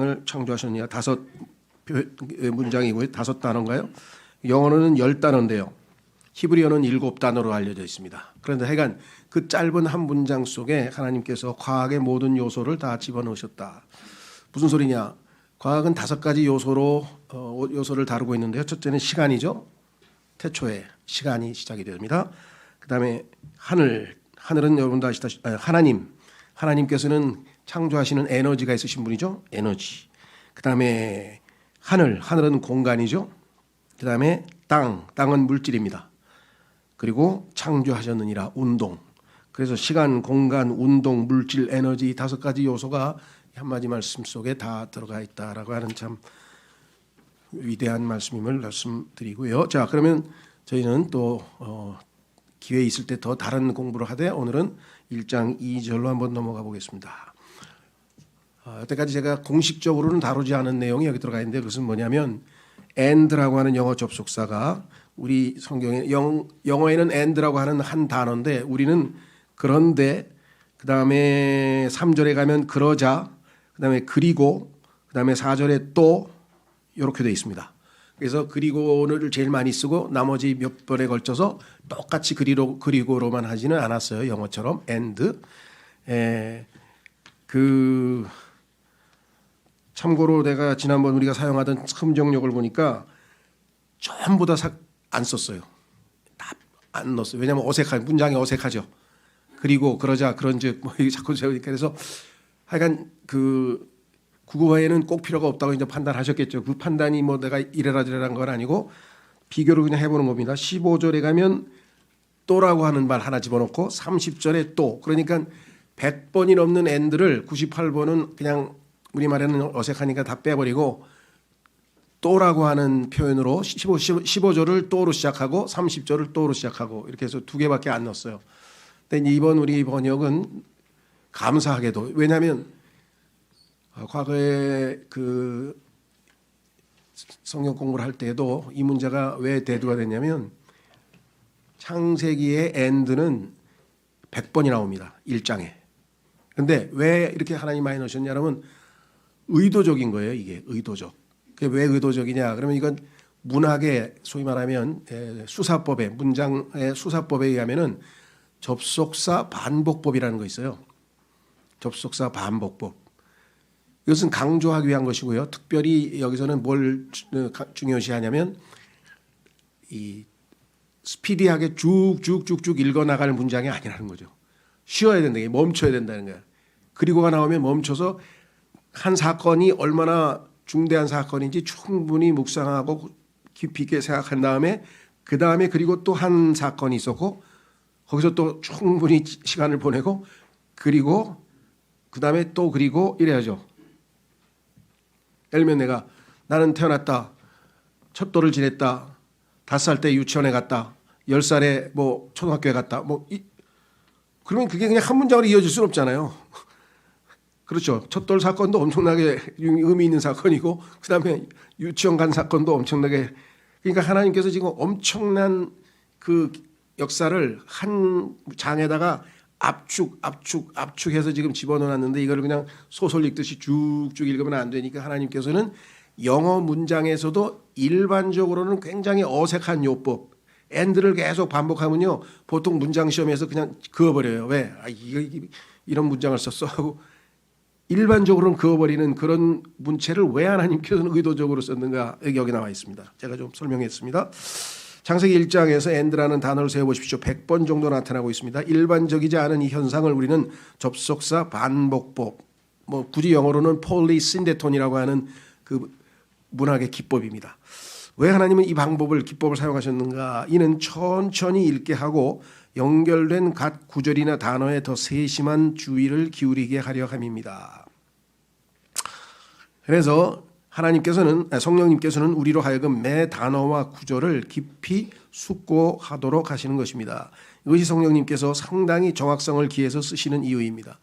을 창조하셨느냐 다섯 문장이고요. 다섯 단어인가요? 영어로는 10단어인데요. 히브리어는 7단어로 알려져 있습니다. 그런데 하여간 그 짧은 한 문장 속에 하나님께서 과학의 모든 요소를 다 집어넣으셨다. 무슨 소리냐? 과학은 5가지 요소를 다루고 있는데요. 첫째는 시간이죠. 태초에 시간이 시작이 됩니다. 그 다음에 하늘은 여러분도 아시다시피 하나님께서는 창조하시는 에너지가 있으신 분이죠. 에너지. 그 다음에 하늘은 공간이죠. 그 다음에 땅은 물질입니다. 그리고 창조하셨느니라 운동. 그래서 시간, 공간, 운동, 물질, 에너지 5가지 요소가 한마디 말씀 속에 다 들어가 있다라고 하는 참 위대한 말씀임을 말씀드리고요. 자, 그러면 저희는 또 기회 있을 때 더 다른 공부를 하되 오늘은 1장 2절로 한번 넘어가 보겠습니다. 여태까지 제가 공식적으로는 다루지 않은 내용이 여기 들어가 있는데 그것은 뭐냐면 and라고 하는 영어 접속사가 우리 성경에 영어에는 and라고 하는 한 단어인데 우리는 그런데 그 다음에 3절에 가면 그러자 그 다음에 그리고 그 다음에 4절에 또 이렇게 되어 있습니다. 그래서 그리고를 제일 많이 쓰고 나머지 몇 번에 걸쳐서 똑같이 그리고로만 하지는 않았어요. 영어처럼 and. 참고로 내가 지난번 우리가 사용하던 흠정력을 보니까 전부 다 안 썼어요. 다 안 넣었어요. 왜냐하면 문장이 어색하죠. 그리고 그러자 그런즉 뭐 자꾸 세우니까 그래서 하여간 국어에는 꼭 필요가 없다고 이제 판단하셨겠죠. 그 판단이 뭐 내가 이래라 저래라는 건 아니고 비교를 그냥 해보는 겁니다. 15절에 가면 또라고 하는 말 하나 집어넣고 30절에 또 그러니까 100번이 넘는 and를 98번은 그냥 우리말에는 어색하니까 다 빼버리고 또라고 하는 표현으로 15절을 또로 시작하고 30절을 또로 시작하고 이렇게 해서 2개밖에 안 넣었어요. 근데 이번 우리 번역은 감사하게도 왜냐하면 과거에 성경 공부를 할 때에도 이 문제가 왜 대두가 됐냐면 창세기의 and는 100번이 나옵니다. 1장에. 그런데 왜 이렇게 하나님 많이 넣으셨냐면 의도적인 거예요. 이게 의도적. 그게 왜 의도적이냐? 그러면 이건 문학의 소위 말하면 문장의 수사법에 의하면은 접속사 반복법이라는 거 있어요. 접속사 반복법. 이것은 강조하기 위한 것이고요. 특별히 여기서는 뭘 중요시하냐면 이 스피디하게 쭉쭉쭉쭉 읽어나갈 문장이 아니라는 거죠. 쉬어야 된다. 멈춰야 된다는 거예요. 그리고가 나오면 멈춰서 한 사건이 얼마나 중대한 사건인지 충분히 묵상하고 깊이 있게 생각한 다음에 그 다음에 그리고 또 한 사건이 있었고 거기서 또 충분히 시간을 보내고 그리고 그 다음에 또 그리고 이래야죠. 예를 들면 나는 태어났다. 첫 돌을 지냈다. 5살 때 유치원에 갔다. 10살에 뭐 초등학교에 갔다. 그러면 그게 그냥 한 문장으로 이어질 수는 없잖아요. 그렇죠. 첫돌 사건도 엄청나게 의미 있는 사건이고 그다음에 유치원 간 사건도 엄청나게 그러니까 하나님께서 지금 엄청난 그 역사를 한 장에다가 압축해서 지금 집어넣어놨는데 이걸 그냥 소설 읽듯이 쭉쭉 읽으면 안 되니까 하나님께서는 영어 문장에서도 일반적으로는 굉장히 어색한 요법 and를 계속 반복하면요 보통 문장 시험에서 그냥 그어버려요. 왜? 이런 문장을 썼어 하고 일반적으로는 그어버리는 그런 문체를 왜 하나님께서는 의도적으로 썼는가 여기 나와 있습니다. 제가 좀 설명했습니다. 창세기 1장에서 and라는 단어를 세워보십시오. 100번 정도 나타나고 있습니다. 일반적이지 않은 이 현상을 우리는 접속사 반복법 굳이 영어로는 폴리신데톤이라고 하는 그 문학의 기법입니다. 왜 하나님은 이 기법을 사용하셨는가? 이는 천천히 읽게 하고 연결된 각 구절이나 단어에 더 세심한 주의를 기울이게 하려 함입니다. 그래서 성령님께서는 우리로 하여금 매 단어와 구절을 깊이 숙고하도록 하시는 것입니다. 이것이 성령님께서 상당히 정확성을 기해서 쓰시는 이유입니다.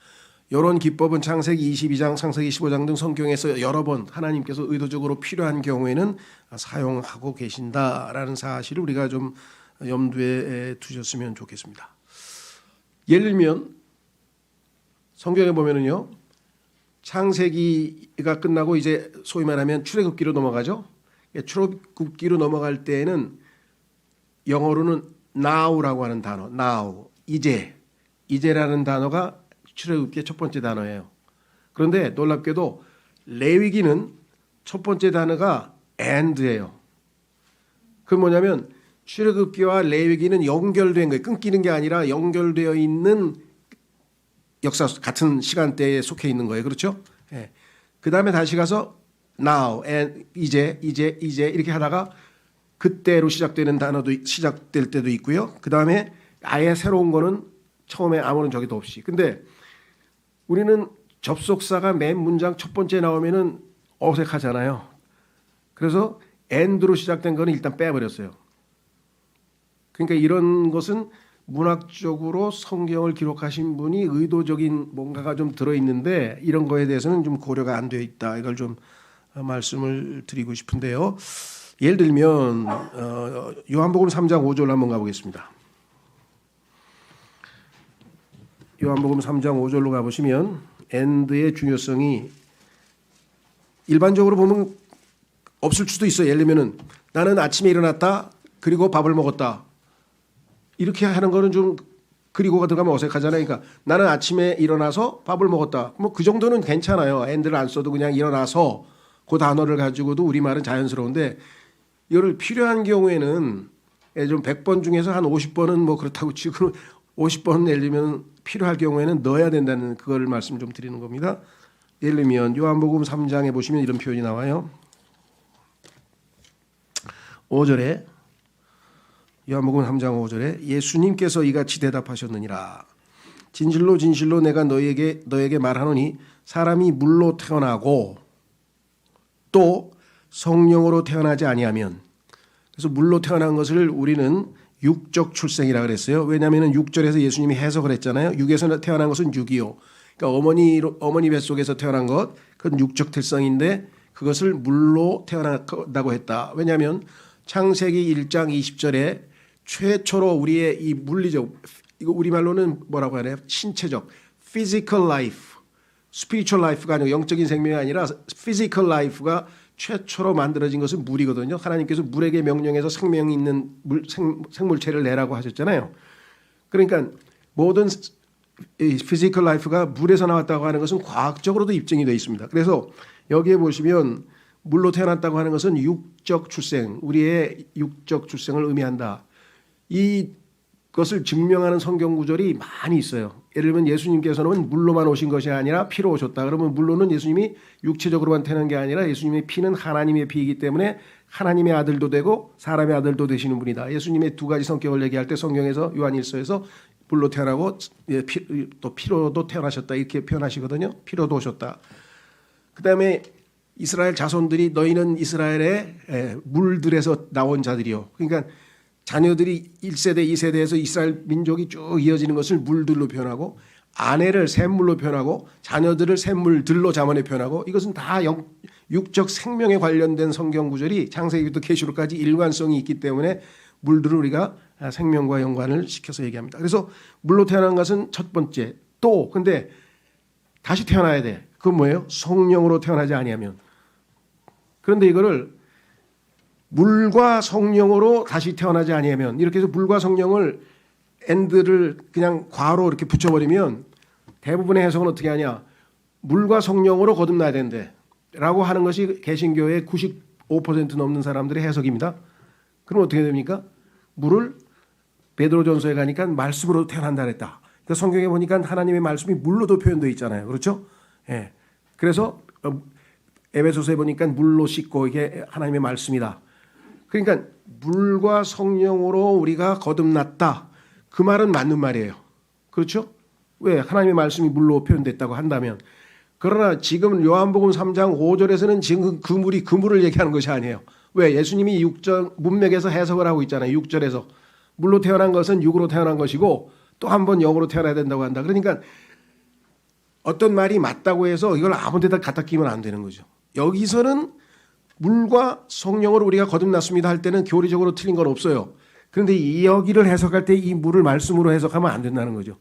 이런 기법은 창세기 22장, 창세기 15장 등 성경에서 여러 번 하나님께서 의도적으로 필요한 경우에는 사용하고 계신다라는 사실을 우리가 좀 염두에 두셨으면 좋겠습니다. 예를 들면 성경에 보면은요 창세기가 끝나고 이제 소위 말하면 출애굽기로 넘어가죠. 출애굽기로 넘어갈 때에는 영어로는 now라고 하는 단어, now, 이제라는 단어가 출애굽기의 첫 번째 단어예요. 그런데 놀랍게도 레위기는 첫 번째 단어가 and예요. 그 뭐냐면 출애굽기와 레위기는 연결된 거예요. 끊기는 게 아니라 연결되어 있는 역사 같은 시간대에 속해 있는 거예요. 그렇죠? 예. 그 다음에 다시 가서 now, and 이제 이렇게 하다가 그때로 시작되는 단어도 시작될 때도 있고요. 그 다음에 아예 새로운 거는 처음에 아무런 저기도 없이. 근데 우리는 접속사가 맨 문장 첫 번째 나오면은 어색하잖아요. 그래서 and로 시작된 거는 일단 빼버렸어요. 그러니까 이런 것은 문학적으로 성경을 기록하신 분이 의도적인 뭔가가 좀 들어있는데 이런 거에 대해서는 좀 고려가 안 되어 있다. 이걸 좀 말씀을 드리고 싶은데요. 예를 들면 요한복음 3장 5절 한번 가보겠습니다. 요한복음 3장 5절로 가보시면 and의 중요성이 일반적으로 보면 없을 수도 있어요. 예를 들면 나는 아침에 일어났다. 그리고 밥을 먹었다. 이렇게 하는 거는 좀 그리고가 들어가면 어색하잖아요. 그러니까 나는 아침에 일어나서 밥을 먹었다. 뭐 그 정도는 괜찮아요. and를 안 써도 그냥 일어나서 그 단어를 가지고도 우리말은 자연스러운데 이거를 필요한 경우에는 좀 100번 중에서 한 50번은 뭐 그렇다고 치고 50번 예를 들면 필요할 경우에는 넣어야 된다는 그걸 말씀 좀 드리는 겁니다. 예를 들면 요한복음 3장에 보시면 이런 표현이 나와요. 5절에 요한복음 3장 5절에 예수님께서 이같이 대답하셨느니라. 진실로 진실로 내가 너에게 말하노니 사람이 물로 태어나고 또 성령으로 태어나지 아니하면, 그래서 물로 태어난 것을 우리는 육적 출생이라 그랬어요. 왜냐하면 6절에서 예수님이 해석을 했잖아요. 육에서 태어난 것은 육이요. 그러니까 어머니 뱃속에서 태어난 것, 그건 육적 특성인데 그것을 물로 태어났다고 했다. 왜냐하면 창세기 1장 20절에 최초로 우리의 이 물리적, 이거 우리말로는 뭐라고 하나요? 신체적, physical life, spiritual life가 아니고 영적인 생명이 아니라 physical life가 최초로 만들어진 것은 물이거든요. 하나님께서 물에게 명령해서 생명이 있는 생물체를 내라고 하셨잖아요. 그러니까 모든 physical life가 물에서 나왔다고 하는 것은 과학적으로도 입증이 되어 있습니다. 그래서 여기에 보시면 물로 태어났다고 하는 것은 육적 출생, 우리의 육적 출생을 의미한다. 이것을 증명하는 성경 구절이 많이 있어요. 예를 들면 예수님께서는 물로만 오신 것이 아니라 피로 오셨다. 그러면 물로는 예수님이 육체적으로만 태어난 게 아니라 예수님의 피는 하나님의 피이기 때문에 하나님의 아들도 되고 사람의 아들도 되시는 분이다. 예수님의 두 가지 성격을 얘기할 때 성경에서 요한일서에서 물로 태어나고 또 피로도 태어나셨다 이렇게 표현하시거든요. 피로도 오셨다. 그다음에 이스라엘 자손들이 너희는 이스라엘의 물들에서 나온 자들이요. 그러니까 자녀들이 1세대, 2세대에서 이스라엘 민족이 쭉 이어지는 것을 물들로 표현하고 아내를 샘물로 표현하고 자녀들을 샘물들로 자문에 표현하고 이것은 다 육적 생명에 관련된 성경 구절이 창세기부터 계시록까지 일관성이 있기 때문에 물들을 우리가 생명과 연관을 시켜서 얘기합니다. 그래서 물로 태어난 것은 첫 번째. 또 근데 다시 태어나야 돼. 그건 뭐예요? 성령으로 태어나지 아니하면. 그런데 이거를 물과 성령으로 다시 태어나지 아니하면 이렇게 해서 물과 성령을 and를 그냥 과로 이렇게 붙여버리면 대부분의 해석은 어떻게 하냐. 물과 성령으로 거듭나야 된대 라고 하는 것이 개신교의 95% 넘는 사람들의 해석입니다. 그럼 어떻게 됩니까? 물을 베드로전서에 가니까 말씀으로 태어난다 그랬다. 그러니까 성경에 보니까 하나님의 말씀이 물로도 표현되어 있잖아요. 그렇죠? 예. 그래서 에베소서에 보니까 물로 씻고 이게 하나님의 말씀이다. 그러니까 물과 성령으로 우리가 거듭났다. 그 말은 맞는 말이에요. 그렇죠? 왜? 하나님의 말씀이 물로 표현됐다고 한다면. 그러나 지금 요한복음 3장 5절에서는 지금 그 물이 그 물을 얘기하는 것이 아니에요. 왜? 예수님이 문맥에서 해석을 하고 있잖아요. 6절에서. 물로 태어난 것은 육으로 태어난 것이고 또 한 번 영으로 태어나야 된다고 한다. 그러니까 어떤 말이 맞다고 해서 이걸 아무 데다 갖다 끼면 안 되는 거죠. 여기서는 물과 성령으로 우리가 거듭났습니다 할 때는 교리적으로 틀린 건 없어요. 그런데 이 여기를 해석할 때 이 물을 말씀으로 해석하면 안 된다는 거죠.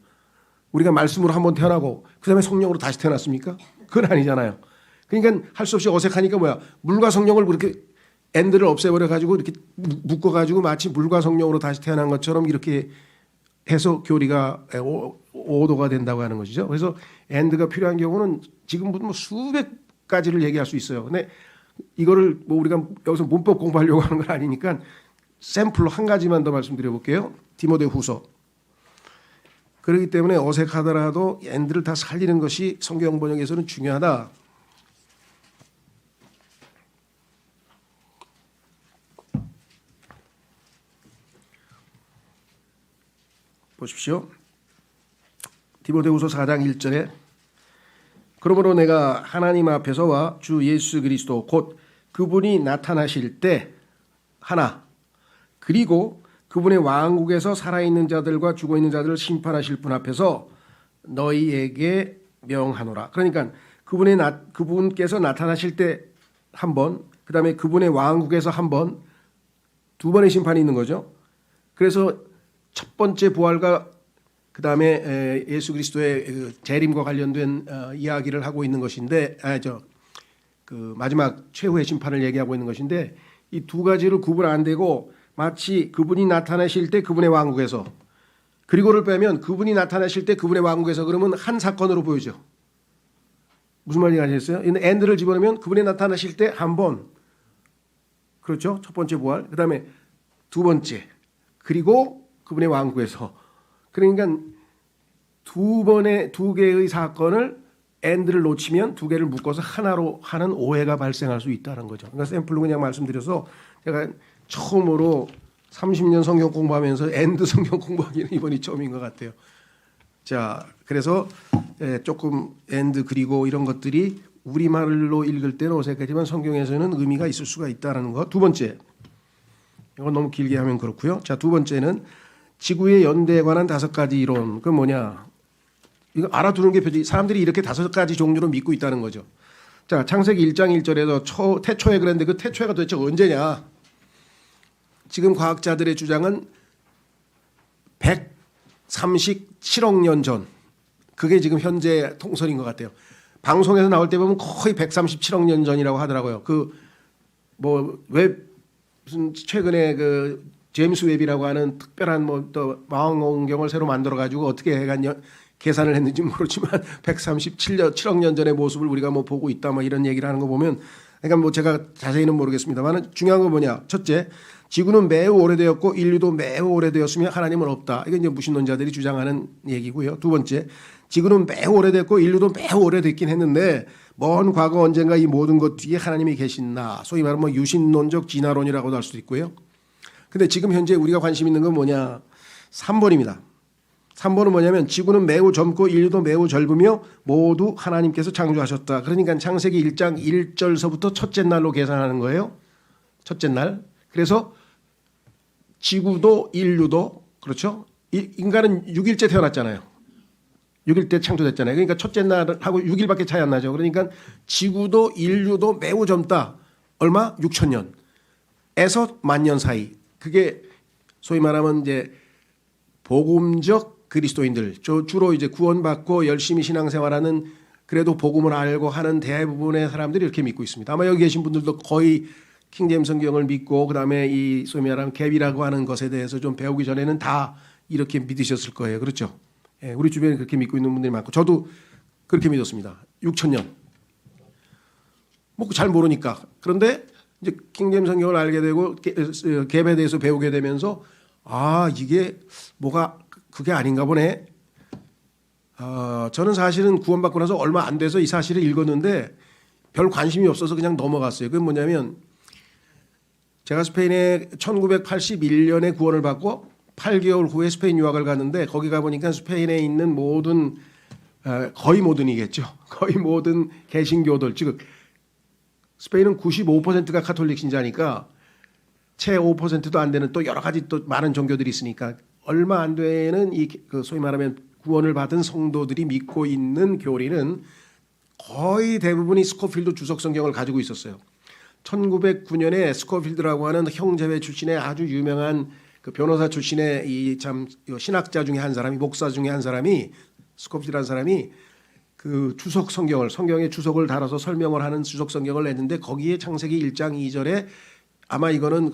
우리가 말씀으로 한번 태어나고 그 다음에 성령으로 다시 태어났습니까? 그건 아니잖아요. 그러니까 할 수 없이 어색하니까 뭐야? 물과 성령을 그렇게 and를 없애버려 가지고 이렇게 묶어 가지고 마치 물과 성령으로 다시 태어난 것처럼 이렇게 해서 교리가 오도가 된다고 하는 것이죠. 그래서 and가 필요한 경우는 지금부터 뭐 수백 가지를 얘기할 수 있어요. 근데 이거를 뭐 우리가 여기서 문법 공부하려고 하는 건 아니니까 샘플로 한 가지만 더 말씀드려 볼게요. 디모데후서. 그렇기 때문에 어색하더라도 and를 다 살리는 것이 성경 번역에서는 중요하다. 보십시오. 디모데후서 4장 1절에 그러므로 내가 하나님 앞에서와 주 예수 그리스도 곧 그분이 나타나실 때 하나 그리고 그분의 왕국에서 살아있는 자들과 죽어있는 자들을 심판하실 분 앞에서 너희에게 명하노라. 그러니까 그분께서 나타나실 때 한 번, 그 다음에 그분의 왕국에서 한 번, 두 번의 심판이 있는 거죠. 그래서 첫 번째 부활과 그 다음에 예수 그리스도의 재림과 관련된 이야기를 하고 있는 것인데, 그 마지막 최후의 심판을 얘기하고 있는 것인데, 이 두 가지를 구분 안 되고 마치 그분이 나타나실 때 그분의 왕국에서, 그리고를 빼면 그분이 나타나실 때 그분의 왕국에서 그러면 한 사건으로 보이죠. 무슨 말인지 아시겠어요? and를 집어넣으면 그분이 나타나실 때 한 번, 그렇죠? 첫 번째 부활, 그 다음에 두 번째, 그리고 그분의 왕국에서. 그러니까 두 개의 사건을 and를 놓치면 두 개를 묶어서 하나로 하는 오해가 발생할 수 있다는 거죠. 그러니까 샘플로 그냥 말씀드려서 제가 처음으로 30년 성경 공부하면서 and 성경 공부하기는 이번이 처음인 것 같아요. 자, 그래서 조금 and 그리고 이런 것들이 우리말로 읽을 때는 어색하지만 성경에서는 의미가 있을 수가 있다는 것. 두 번째, 이건 너무 길게 하면 그렇고요. 자, 두 번째는 지구의 연대에 관한 5가지 이론. 그건 뭐냐? 이거 알아두는 게 표지. 사람들이 이렇게 5가지 종류로 믿고 있다는 거죠. 자, 창세기 1장 1절에서 태초에 그랬는데 그 태초가 도대체 언제냐? 지금 과학자들의 주장은 137억 년 전. 그게 지금 현재 통설인 것 같아요. 방송에서 나올 때 보면 거의 137억 년 전이라고 하더라고요. 무슨 최근에 그 제임스 웹이라고 하는 특별한 뭐 또 망원경을 새로 만들어 가지고 어떻게 계산을 했는지 모르지만 137억 년 전의 모습을 우리가 뭐 보고 있다 뭐 이런 얘기를 하는 거 보면, 그러니까 뭐 제가 자세히는 모르겠습니다만 중요한 건 뭐냐? 첫째, 지구는 매우 오래되었고 인류도 매우 오래되었으며 하나님은 없다. 이게 이제 무신론자들이 주장하는 얘기고요. 두 번째, 지구는 매우 오래됐고 인류도 매우 오래됐긴 했는데 먼 과거 언젠가 이 모든 것 뒤에 하나님이 계신다. 소위 말하면 뭐 유신론적 진화론이라고도 할 수도 있고요. 근데 지금 현재 우리가 관심 있는 건 뭐냐? 3번입니다. 3번은 뭐냐면 지구는 매우 젊고 인류도 매우 젊으며 모두 하나님께서 창조하셨다. 그러니까 창세기 1장 1절서부터 첫째 날로 계산하는 거예요. 첫째 날. 그래서 지구도 인류도, 그렇죠? 인간은 6일째 태어났잖아요. 6일 때 창조됐잖아요. 그러니까 첫째 날하고 6일밖에 차이 안 나죠. 그러니까 지구도 인류도 매우 젊다. 얼마? 6,000년. 에서 10,000년 사이. 그게 소위 말하면 이제 복음적 그리스도인들, 주로 이제 구원받고 열심히 신앙생활하는, 그래도 복음을 알고 하는 대부분의 사람들이 이렇게 믿고 있습니다. 아마 여기 계신 분들도 거의 킹제임스 성경을 믿고 그다음에 이 소위 말하는 갭이라고 하는 것에 대해서 좀 배우기 전에는 다 이렇게 믿으셨을 거예요. 그렇죠? 예, 우리 주변에 그렇게 믿고 있는 분들이 많고 저도 그렇게 믿었습니다. 6,000년. 뭐 잘 모르니까. 그런데 이제 킹제임스 성경을 알게 되고 갭에 대해서 배우게 되면서 이게 뭐가 그게 아닌가 보네. 저는 사실은 구원받고 나서 얼마 안 돼서 이 사실을 읽었는데 별 관심이 없어서 그냥 넘어갔어요. 그건 뭐냐면 제가 스페인에 1981년에 구원을 받고 8개월 후에 스페인 유학을 갔는데 거기 가보니까 스페인에 있는 모든 거의 모든이겠죠. 거의 모든 개신교들, 즉 스페인은 95%가 카톨릭 신자니까 채 5%도 안 되는 또 여러 가지 또 많은 종교들이 있으니까 얼마 안 되는 그 소위 말하면 구원을 받은 성도들이 믿고 있는 교리는 거의 대부분이 스코필드 주석 성경을 가지고 있었어요. 1909년에 스코필드라고 하는 형제회 출신의 아주 유명한 그 변호사 출신의 이 참 신학자 중에 한 사람이, 목사 중에 한 사람이, 스코필드라는 사람이 그 주석 성경을 성경의 주석을 달아서 설명을 하는 주석 성경을 냈는데 거기에 창세기 1장 2절에 아마 이거는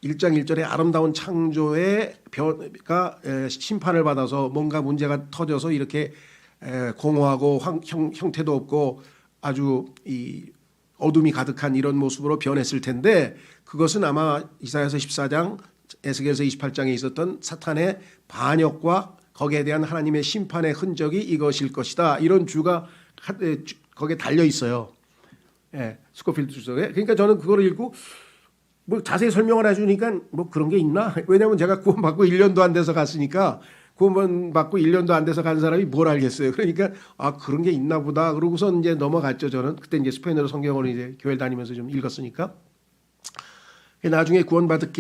1장 1절에 아름다운 창조의 변가 심판을 받아서 뭔가 문제가 터져서 이렇게 공허하고 형태도 없고 아주 이 어둠이 가득한 이런 모습으로 변했을 텐데 그것은 아마 이사야서 14장 에스겔서 28장에 있었던 사탄의 반역과 거기에 대한 하나님의 심판의 흔적이 이것일 것이다. 이런 주가 거기에 달려 있어요. 예, 스코필드 주석에. 그러니까 저는 그거를 읽고 뭐 자세히 설명을 해주니까 뭐 그런 게 있나? 왜냐하면 제가 구원받고 1년도 안 돼서 갔으니까 구원받고 1년도 안 돼서 간 사람이 뭘 알겠어요. 그러니까 아 그런 게 있나 보다. 그러고서 이제 넘어갔죠. 저는 그때 이제 스페인어로 성경을 이제 교회 다니면서 좀 읽었으니까. 나중에 구원받을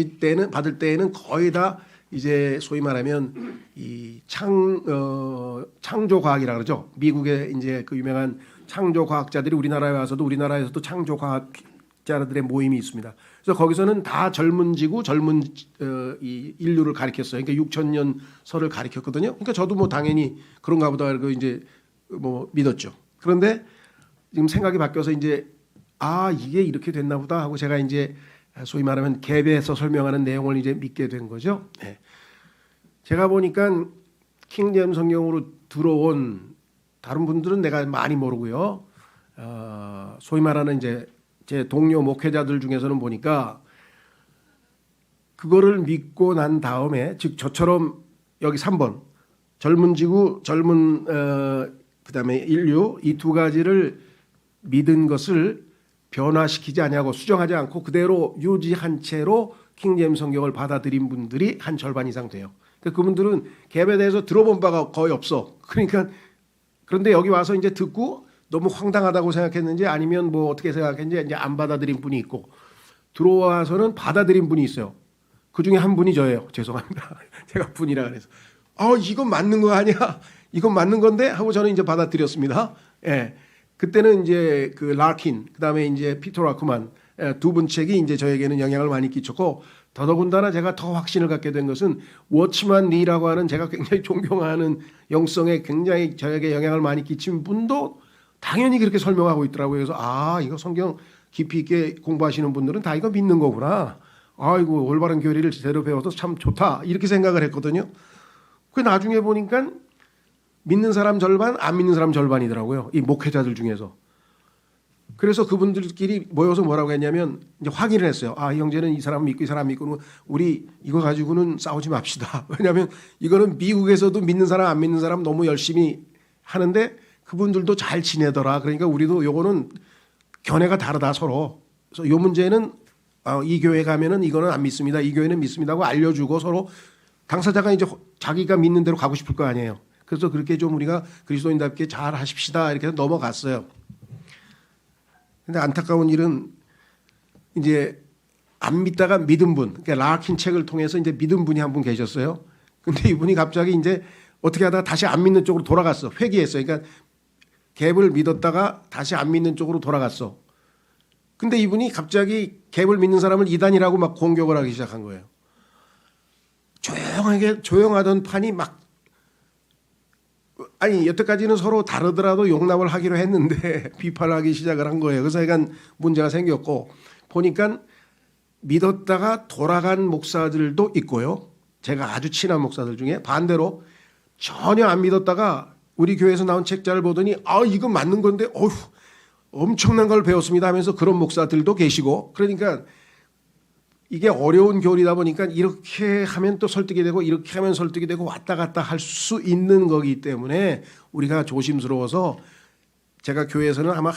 때에는 거의 다 이제 소위 말하면 이 창조 과학이라 그러죠. 미국의 이제 그 유명한 창조 과학자들이 우리나라에 와서도 우리나라에서도 창조 과학자들의 모임이 있습니다. 그래서 거기서는 다 젊은지구 젊은 이 인류를 가리켰어요. 그러니까 6,000년 설을 가리켰거든요. 그러니까 저도 뭐 당연히 그런가 보다 그러고 이제 뭐 믿었죠. 그런데 지금 생각이 바뀌어서 이제 아 이게 이렇게 됐나 보다 하고 제가 이제 소위 말하면 갭에서 설명하는 내용을 이제 믿게 된 거죠. 네. 제가 보니까 킹제임스 성경으로 들어온 다른 분들은 내가 많이 모르고요. 소위 말하는 이제 제 동료 목회자들 중에서는 보니까 그거를 믿고 난 다음에 즉 저처럼 여기 3번 젊은 지구 젊은 그다음에 인류 이 두 가지를 믿은 것을 변화시키지 아니하고 수정하지 않고 그대로 유지한 채로 킹제임스 성경을 받아들인 분들이 한 절반 이상 돼요. 그러니까 그분들은 갭에 대해서 들어본 바가 거의 없어. 그러니까 그런데 여기 와서 이제 듣고 너무 황당하다고 생각했는지 아니면 뭐 어떻게 생각했는지 이제 안 받아들인 분이 있고 들어와서는 받아들인 분이 있어요. 그 중에 한 분이 저예요. 죄송합니다. 제가 분이라 그래서 이건 맞는 거 아니야? 이건 맞는 건데 하고 저는 이제 받아들였습니다. 예. 그때는 이제 그 라킨 그다음에 이제 피터 라크만 두 분 책이 이제 저에게는 영향을 많이 끼쳤고 더더군다나 제가 더 확신을 갖게 된 것은 워치만 리라고 하는 제가 굉장히 존경하는 영성에 굉장히 저에게 영향을 많이 끼친 분도 당연히 그렇게 설명하고 있더라고요. 그래서 이거 성경 깊이 있게 공부하시는 분들은 다 이거 믿는 거구나. 이거 올바른 교리를 제대로 배워서 참 좋다. 이렇게 생각을 했거든요. 그 나중에 보니까 믿는 사람 절반, 안 믿는 사람 절반이더라고요. 이 목회자들 중에서. 그래서 그분들끼리 모여서 뭐라고 했냐면 이제 확인을 했어요. 이 형제는 이 사람 믿고 이 사람 믿고 우리 이거 가지고는 싸우지 맙시다. 왜냐하면 이거는 미국에서도 믿는 사람 안 믿는 사람 너무 열심히 하는데 그분들도 잘 지내더라. 그러니까 우리도 요거는 견해가 다르다 서로. 그래서 요 문제는 이 교회 가면은 이거는 안 믿습니다. 이 교회는 믿습니다 하고 알려주고 서로 당사자가 이제 자기가 믿는 대로 가고 싶을 거 아니에요. 그래서 그렇게 좀 우리가 그리스도인답게 잘 하십시다 이렇게 해서 넘어갔어요. 근데 안타까운 일은 이제 안 믿다가 믿은 분, 그러니까 라킨 책을 통해서 이제 믿은 분이 한 분 계셨어요. 근데 이분이 갑자기 이제 어떻게 하다가 다시 안 믿는 쪽으로 돌아갔어. 회귀했어요. 그러니까 갭을 믿었다가 다시 안 믿는 쪽으로 돌아갔어. 근데 이분이 갑자기 갭을 믿는 사람을 이단이라고 막 공격을 하기 시작한 거예요. 조용하던 판이 막 여태까지는 서로 다르더라도 용납을 하기로 했는데 비판하기 시작을 한 거예요. 그래서 약간 문제가 생겼고 보니까 믿었다가 돌아간 목사들도 있고요. 제가 아주 친한 목사들 중에 반대로 전혀 안 믿었다가 우리 교회에서 나온 책자를 보더니 이건 맞는 건데 엄청난 걸 배웠습니다 하면서 그런 목사들도 계시고 그러니까 이게 어려운 교리다 보니까 이렇게 하면 또 설득이 되고 이렇게 하면 설득이 되고 왔다 갔다 할 수 있는 거기 때문에 우리가 조심스러워서 제가 교회에서는 아마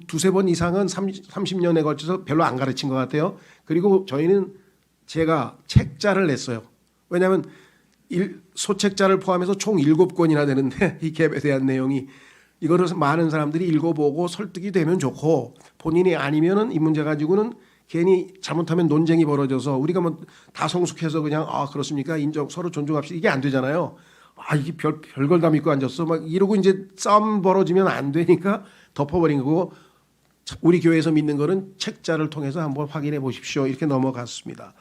두세 번 이상은 30년에 걸쳐서 별로 안 가르친 것 같아요. 그리고 저희는 제가 책자를 냈어요. 왜냐하면 소책자를 포함해서 총 7권이나 되는데 이 갭에 대한 내용이 이거를 많은 사람들이 읽어보고 설득이 되면 좋고 본인이 아니면은 이 문제 가지고는 괜히 잘못하면 논쟁이 벌어져서 우리가 뭐 다 성숙해서 그냥 그렇습니까 인정 서로 존중합시다 이게 안 되잖아요. 이게 별걸 다 믿고 앉았어 막 이러고 이제 싸움 벌어지면 안 되니까 덮어버린 거고 우리 교회에서 믿는 거는 책자를 통해서 한번 확인해 보십시오 이렇게 넘어갔습니다.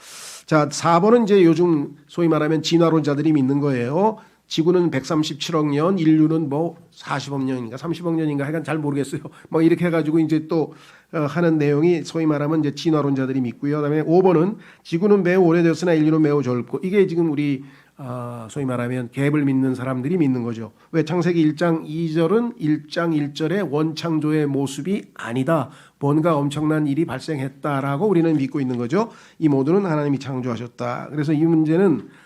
자 4번은 이제 요즘 소위 말하면 진화론자들이 믿는 거예요. 지구는 137억 년, 인류는 뭐 40억 년인가 30억 년인가 하여간 잘 모르겠어요. 뭐 이렇게 해가지고 이제 또 하는 내용이 소위 말하면 이제 진화론자들이 믿고요. 그다음에 5번은 지구는 매우 오래됐으나 인류는 매우 젊고, 이게 지금 우리 소위 말하면 갭을 믿는 사람들이 믿는 거죠. 왜? 창세기 1장 2절은 1장 1절의 원창조의 모습이 아니다, 뭔가 엄청난 일이 발생했다라고 우리는 믿고 있는 거죠. 이 모두는 하나님이 창조하셨다. 그래서 이 문제는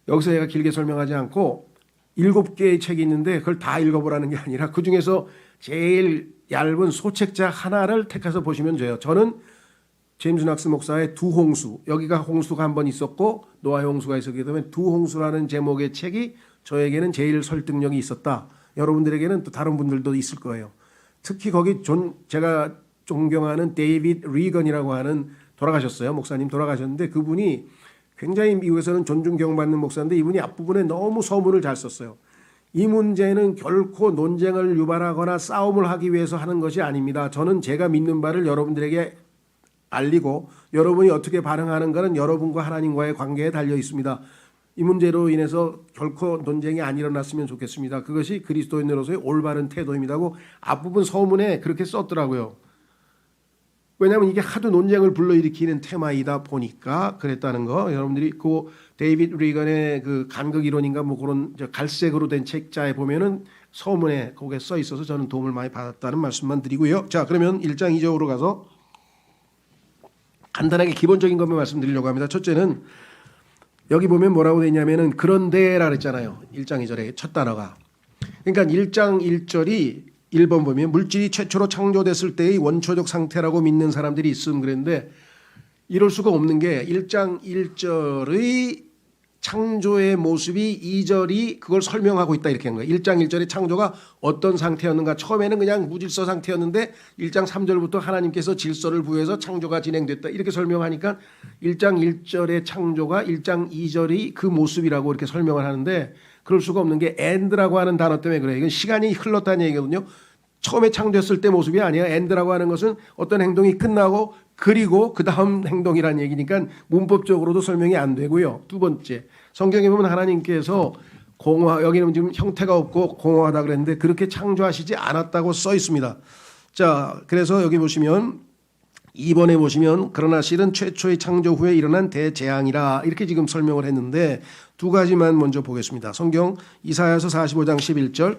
여기서 제가 길게 설명하지 않고 7개의 책이 있는데 그걸 다 읽어보라는 게 아니라 그중에서 제일 얇은 소책자 하나를 택해서 보시면 돼요. 저는 제임스 낙스 목사의 두 홍수, 여기가 홍수가 한 번 있었고 노아의 홍수가 있었기 때문에 두 홍수라는 제목의 책이 저에게는 제일 설득력이 있었다. 여러분들에게는 또 다른 분들도 있을 거예요. 특히 거기 제가 존경하는 데이빗 리건이라고 하는, 돌아가셨어요. 목사님 돌아가셨는데 그분이 굉장히 미국에서는 존중 경받는 목사인데 이분이 앞부분에 너무 서문을 잘 썼어요. 이 문제는 결코 논쟁을 유발하거나 싸움을 하기 위해서 하는 것이 아닙니다. 저는 제가 믿는 바를 여러분들에게 알리고 여러분이 어떻게 반응하는 것은 여러분과 하나님과의 관계에 달려 있습니다. 이 문제로 인해서 결코 논쟁이 안 일어났으면 좋겠습니다. 그것이 그리스도인으로서의 올바른 태도입니다고 앞부분 서문에 그렇게 썼더라고요. 왜냐하면 이게 하도 논쟁을 불러일으키는 테마이다 보니까 그랬다는 거. 여러분들이 그 데이빗 리건의 그 간극 이론인가 뭐 그런 갈색으로 된 책자에 보면은 서문에 거기에 써 있어서 저는 도움을 많이 받았다는 말씀만 드리고요. 자, 그러면 1장 2절로 가서 간단하게 기본적인 것만 말씀드리려고 합니다. 첫째는 여기 보면 뭐라고 되어 있냐면은 그런데라 그랬잖아요. 1장 2절에 첫 단어가. 그러니까 1장 1절이 1번 보면 물질이 최초로 창조됐을 때의 원초적 상태라고 믿는 사람들이 있음 그랬는데, 이럴 수가 없는 게 1장 1절의 창조의 모습이 2절이 그걸 설명하고 있다 이렇게 한 거예요. 1장 1절의 창조가 어떤 상태였는가. 처음에는 그냥 무질서 상태였는데 1장 3절부터 하나님께서 질서를 부여해서 창조가 진행됐다 이렇게 설명하니까 1장 1절의 창조가 1장 2절이 그 모습이라고 이렇게 설명을 하는데, 그럴 수가 없는 게 end라고 하는 단어 때문에 그래요. 이건 시간이 흘렀다는 얘기거든요. 처음에 창조했을 때 모습이 아니에요. end라고 하는 것은 어떤 행동이 끝나고 그리고 그 다음 행동이라는 얘기니까 문법적으로도 설명이 안 되고요. 두 번째, 성경에 보면 하나님께서 여기는 지금 형태가 없고 공허하다 그랬는데 그렇게 창조하시지 않았다고 써 있습니다. 자, 그래서 여기 보시면 2번에 보시면 그러나 실은 최초의 창조 후에 일어난 대재앙이라 이렇게 지금 설명을 했는데, 두 가지만 먼저 보겠습니다. 성경 이사야서 45장 11절,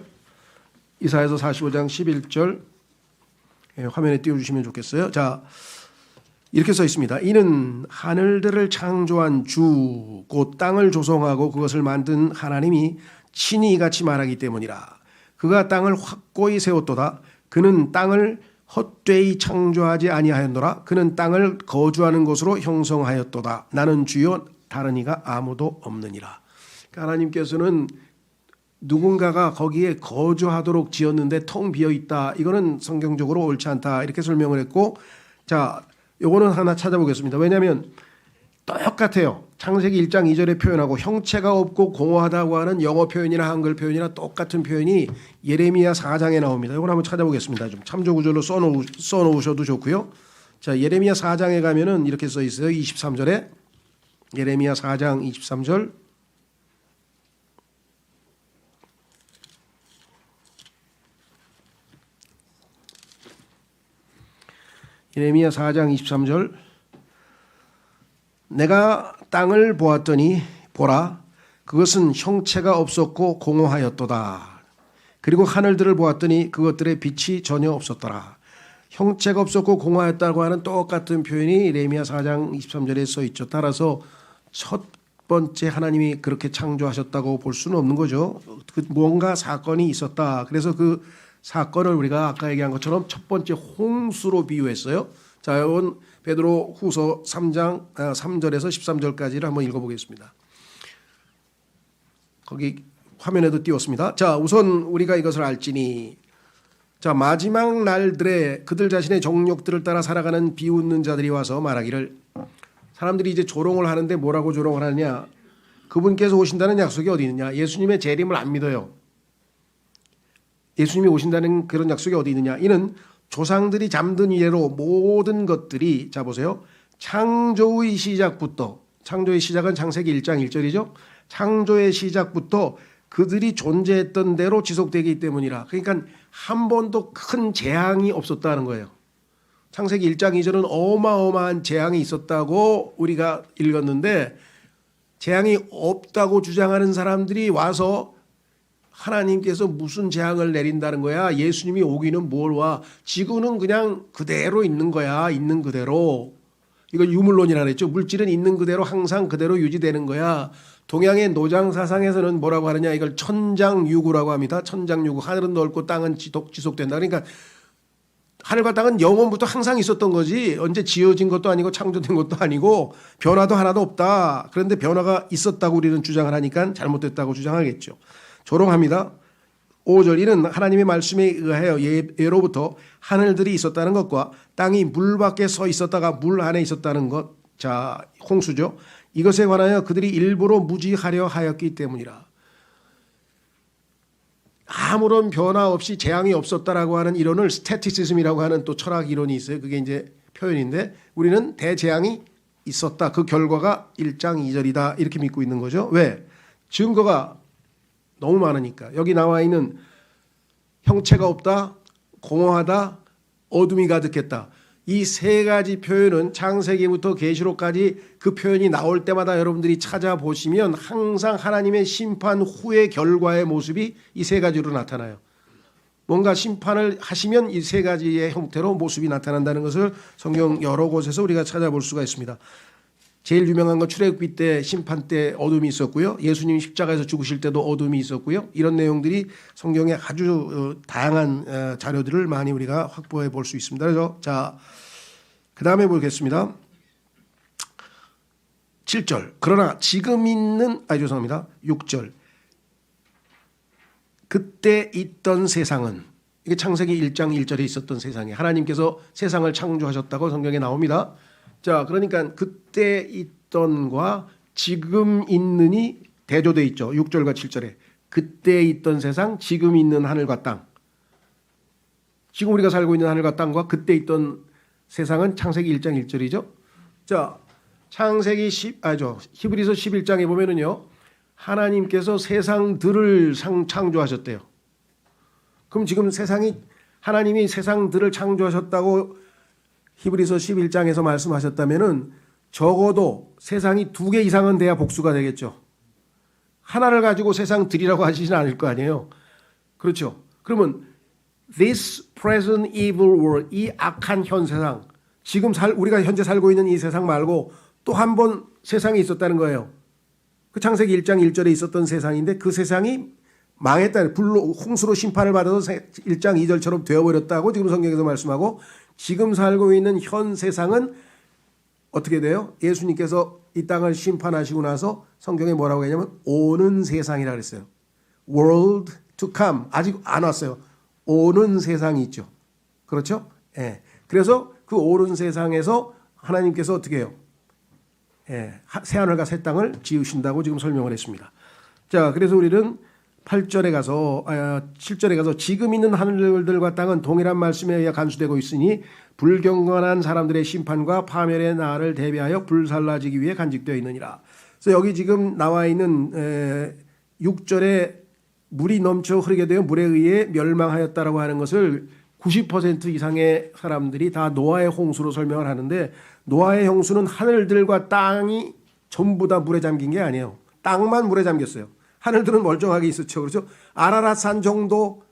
이사야서 45장 11절 화면에 띄워주시면 좋겠어요. 자, 이렇게 써 있습니다. 이는 하늘들을 창조한 주 곧 땅을 조성하고 그것을 만든 하나님이 친히 이같이 말하기 때문이라. 그가 땅을 확고히 세웠도다. 그는 땅을 헛되이 창조하지 아니하였노라. 그는 땅을 거주하는 곳으로 형성하였도다. 나는 주여 다른 이가 아무도 없느니라. 그러니까 하나님께서는 누군가가 거기에 거주하도록 지었는데 텅 비어 있다. 이거는 성경적으로 옳지 않다. 이렇게 설명을 했고, 자, 요거는 하나 찾아보겠습니다. 왜냐하면 똑같아요. 창세기 1장 2절의 표현하고 형체가 없고 공허하다고 하는 영어 표현이나 한글 표현이나 똑같은 표현이 예레미야 4장에 나옵니다. 이걸 한번 찾아보겠습니다. 좀 참조 구절로 써놓으셔도 좋고요. 자, 예레미야 4장에 가면은 이렇게 써 있어요. 23절에 예레미야 4장 23절. 예레미야 4장 23절. 내가 땅을 보았더니 보라 그것은 형체가 없었고 공허하였도다. 그리고 하늘들을 보았더니 그것들의 빛이 전혀 없었더라. 형체가 없었고 공허하였다고 하는 똑같은 표현이 예레미야 4장 23절에 써 있죠. 따라서 첫 번째 하나님이 그렇게 창조하셨다고 볼 수는 없는 거죠. 뭔가 사건이 있었다. 그래서 그 사건을 우리가 아까 얘기한 것처럼 첫 번째 홍수로 비유했어요. 자, 이건 베드로 후서 3장 3절에서 13절까지를 한번 읽어보겠습니다. 거기 화면에도 띄웠습니다. 자, 우선 우리가 이것을 알지니, 자, 마지막 날들에 그들 자신의 정욕들을 따라 살아가는 비웃는 자들이 와서 말하기를, 사람들이 이제 조롱을 하는데 뭐라고 조롱을 하느냐, 그분께서 오신다는 약속이 어디 있느냐, 예수님의 재림을 안 믿어요. 예수님이 오신다는 그런 약속이 어디 있느냐, 이는 조상들이 잠든 이래로 모든 것들이, 자 보세요, 창조의 시작부터, 창조의 시작은 창세기 1장 1절이죠. 창조의 시작부터 그들이 존재했던 대로 지속되기 때문이라. 그러니까 한 번도 큰 재앙이 없었다는 거예요. 창세기 1장 2절은 어마어마한 재앙이 있었다고 우리가 읽었는데, 재앙이 없다고 주장하는 사람들이 와서 하나님께서 무슨 재앙을 내린다는 거야? 예수님이 오기는 뭘 와? 지구는 그냥 그대로 있는 거야. 있는 그대로. 이걸 유물론이라 그랬죠. 물질은 있는 그대로 항상 그대로 유지되는 거야. 동양의 노장 사상에서는 뭐라고 하느냐? 이걸 천장유구라고 합니다. 천장유구. 하늘은 넓고 땅은 지속된다. 그러니까 하늘과 땅은 영원부터 항상 있었던 거지, 언제 지어진 것도 아니고 창조된 것도 아니고 변화도 하나도 없다. 그런데 변화가 있었다고 우리는 주장을 하니까 잘못됐다고 주장하겠죠. 조롱합니다. 5절, 이는 하나님의 말씀에 의하여 예로부터 하늘들이 있었다는 것과 땅이 물 밖에 서 있었다가 물 안에 있었다는 것, 자, 홍수죠. 이것에 관하여 그들이 일부러 무지하려 하였기 때문이라. 아무런 변화 없이 재앙이 없었다라고 하는 이론을 스태티시즘이라고 하는 또 철학 이론이 있어요. 그게 이제 표현인데, 우리는 대재앙이 있었다. 그 결과가 1장 2절이다. 이렇게 믿고 있는 거죠. 왜? 증거가 너무 많으니까. 여기 나와 있는 형체가 없다, 공허하다, 어둠이 가득했다. 이 세 가지 표현은 창세기부터 계시록까지 그 표현이 나올 때마다 여러분들이 찾아보시면 항상 하나님의 심판 후의 결과의 모습이 이 세 가지로 나타나요. 뭔가 심판을 하시면 이 세 가지의 형태로 모습이 나타난다는 것을 성경 여러 곳에서 우리가 찾아볼 수가 있습니다. 제일 유명한 건 출애굽기 때 심판 때 어둠이 있었고요. 예수님이 십자가에서 죽으실 때도 어둠이 있었고요. 이런 내용들이 성경에 아주 다양한 자료들을 많이 우리가 확보해 볼 수 있습니다. 그래서 자, 그 다음에 보겠습니다. 7절. 그러나 지금 있는, 죄송합니다. 6절. 그때 있던 세상은, 이게 창세기 1장 1절에 있었던 세상이 하나님께서 세상을 창조하셨다고 성경에 나옵니다. 자, 그러니까 그때 있던과 지금 있는이 대조돼 있죠. 6절과 7절에. 그때 있던 세상, 지금 있는 하늘과 땅. 지금 우리가 살고 있는 하늘과 땅과 그때 있던 세상은 창세기 1장 1절이죠. 자, 창세기 히브리서 11장에 보면은요, 하나님께서 세상들을 창조하셨대요. 그럼 지금 하나님이 세상들을 창조하셨다고 히브리서 11장에서 말씀하셨다면은 적어도 세상이 2개 이상은 돼야 복수가 되겠죠. 하나를 가지고 세상들이라고 하시진 않을 거 아니에요. 그렇죠. 그러면 this present evil world, 이 악한 현 세상, 지금 우리가 현재 살고 있는 이 세상 말고 또 한 번 세상이 있었다는 거예요. 그 창세기 1장 1절에 있었던 세상인데 그 세상이 망했다. 불로 홍수로 심판을 받아서 1장 2절처럼 되어버렸다고 지금 성경에서 말씀하고, 지금 살고 있는 현 세상은 어떻게 돼요? 예수님께서 이 땅을 심판하시고 나서 성경에 뭐라고 했냐면 오는 세상이라 그랬어요. world to come. 아직 안 왔어요. 오는 세상이 있죠. 그렇죠? 예. 그래서 그 오는 세상에서 하나님께서 어떻게 해요? 예. 새하늘과 새 땅을 지으신다고 지금 설명을 했습니다. 자, 그래서 우리는 7절에 가서 지금 있는 하늘들과 땅은 동일한 말씀에 의해 간수되고 있으니 불경건한 사람들의 심판과 파멸의 날을 대비하여 불살라지기 위해 간직되어 있느니라. 그래서 여기 지금 나와 있는 6절에 물이 넘쳐 흐르게 되어 물에 의해 멸망하였다라고 하는 것을 90% 이상의 사람들이 다 노아의 홍수로 설명을 하는데, 노아의 홍수는 하늘들과 땅이 전부 다 물에 잠긴 게 아니에요. 땅만 물에 잠겼어요. 하늘들은 멀쩡하게 있었죠. 그렇죠? 아라랏산 정도,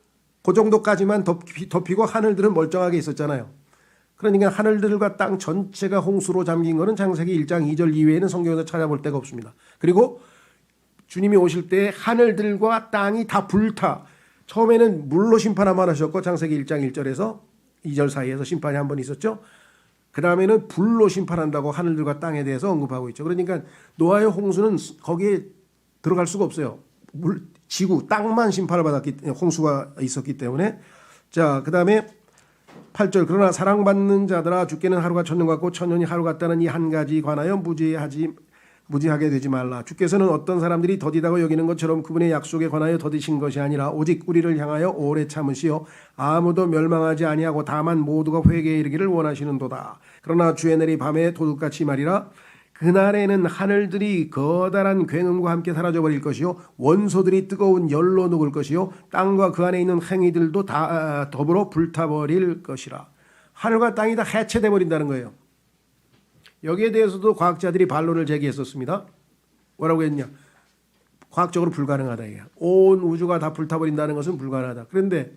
그 정도까지만 덮이고 하늘들은 멀쩡하게 있었잖아요. 그러니까 하늘들과 땅 전체가 홍수로 잠긴 것은 창세기 1장 2절 이외에는 성경에서 찾아볼 데가 없습니다. 그리고 주님이 오실 때 하늘들과 땅이 다 불타. 처음에는 물로 심판하만 하셨고 창세기 1장 1절에서 2절 사이에서 심판이 한 번 있었죠. 그 다음에는 불로 심판한다고 하늘들과 땅에 대해서 언급하고 있죠. 그러니까 노아의 홍수는 거기에 들어갈 수가 없어요. 지구, 땅만 심판을 홍수가 있었기 때문에. 자, 그 다음에 8절. 그러나 사랑받는 자들아, 주께는 하루가 천년 같고 천년이 하루 같다는 이 한 가지 관하여 무지하게 되지 말라. 주께서는 어떤 사람들이 더디다고 여기는 것처럼 그분의 약속에 관하여 더디신 것이 아니라 오직 우리를 향하여 오래 참으시어 아무도 멸망하지 아니하고 다만 모두가 회개에 이르기를 원하시는도다. 그러나 주의 날이 밤에 도둑같이 말이라. 그날에는 하늘들이 거다란 굉음과 함께 사라져버릴 것이요 원소들이 뜨거운 열로 녹을 것이요 땅과 그 안에 있는 행위들도 다 더불어 불타버릴 것이라. 하늘과 땅이 다 해체돼 버린다는 거예요. 여기에 대해서도 과학자들이 반론을 제기했었습니다. 뭐라고 했냐? 과학적으로 불가능하다. 이게. 온 우주가 다 불타버린다는 것은 불가능하다. 그런데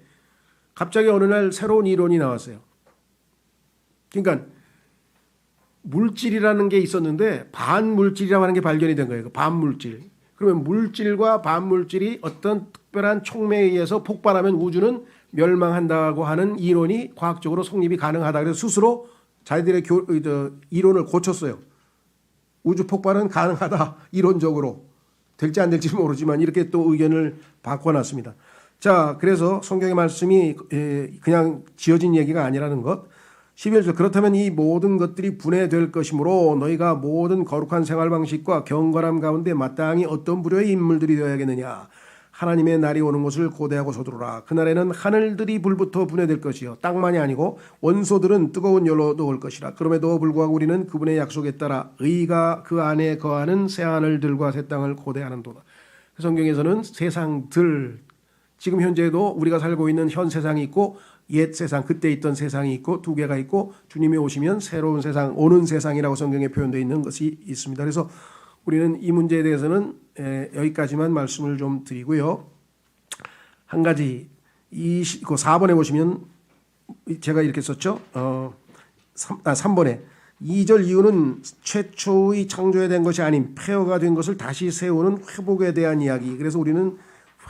갑자기 어느 날 새로운 이론이 나왔어요. 그러니까 물질이라는 게 있었는데 반물질이라고 하는 게 발견이 된 거예요. 반물질. 그러면 물질과 반물질이 어떤 특별한 촉매에 의해서 폭발하면 우주는 멸망한다고 하는 이론이 과학적으로 성립이 가능하다. 그래서 스스로 자기들의 이론을 고쳤어요. 우주 폭발은 가능하다. 이론적으로. 될지 안 될지 모르지만 이렇게 또 의견을 바꿔놨습니다. 자, 그래서 성경의 말씀이 그냥 지어진 얘기가 아니라는 것. 11절 그렇다면 이 모든 것들이 분해될 것이므로 너희가 모든 거룩한 생활 방식과 경건함 가운데 마땅히 어떤 부류의 인물들이 되어야겠느냐. 하나님의 날이 오는 것을 고대하고 서두르라. 그날에는 하늘들이 불부터 분해될 것이요 땅만이 아니고 원소들은 뜨거운 열로 녹을 것이라. 그럼에도 불구하고 우리는 그분의 약속에 따라 의가 그 안에 거하는 새 하늘들과 새 땅을 고대하는도다. 성경에서는 세상들, 지금 현재도 우리가 살고 있는 현 세상이 있고 옛 세상, 그때 있던 세상이 있고 두 개가 있고 주님이 오시면 새로운 세상, 오는 세상이라고 성경에 표현되어 있는 것이 있습니다. 그래서 우리는 이 문제에 대해서는 여기까지만 말씀을 좀 드리고요. 한 가지, 4번에 보시면 제가 이렇게 썼죠. 3번에 2절 이유는 최초의 창조에 된 것이 아닌 폐허가 된 것을 다시 세우는 회복에 대한 이야기. 그래서 우리는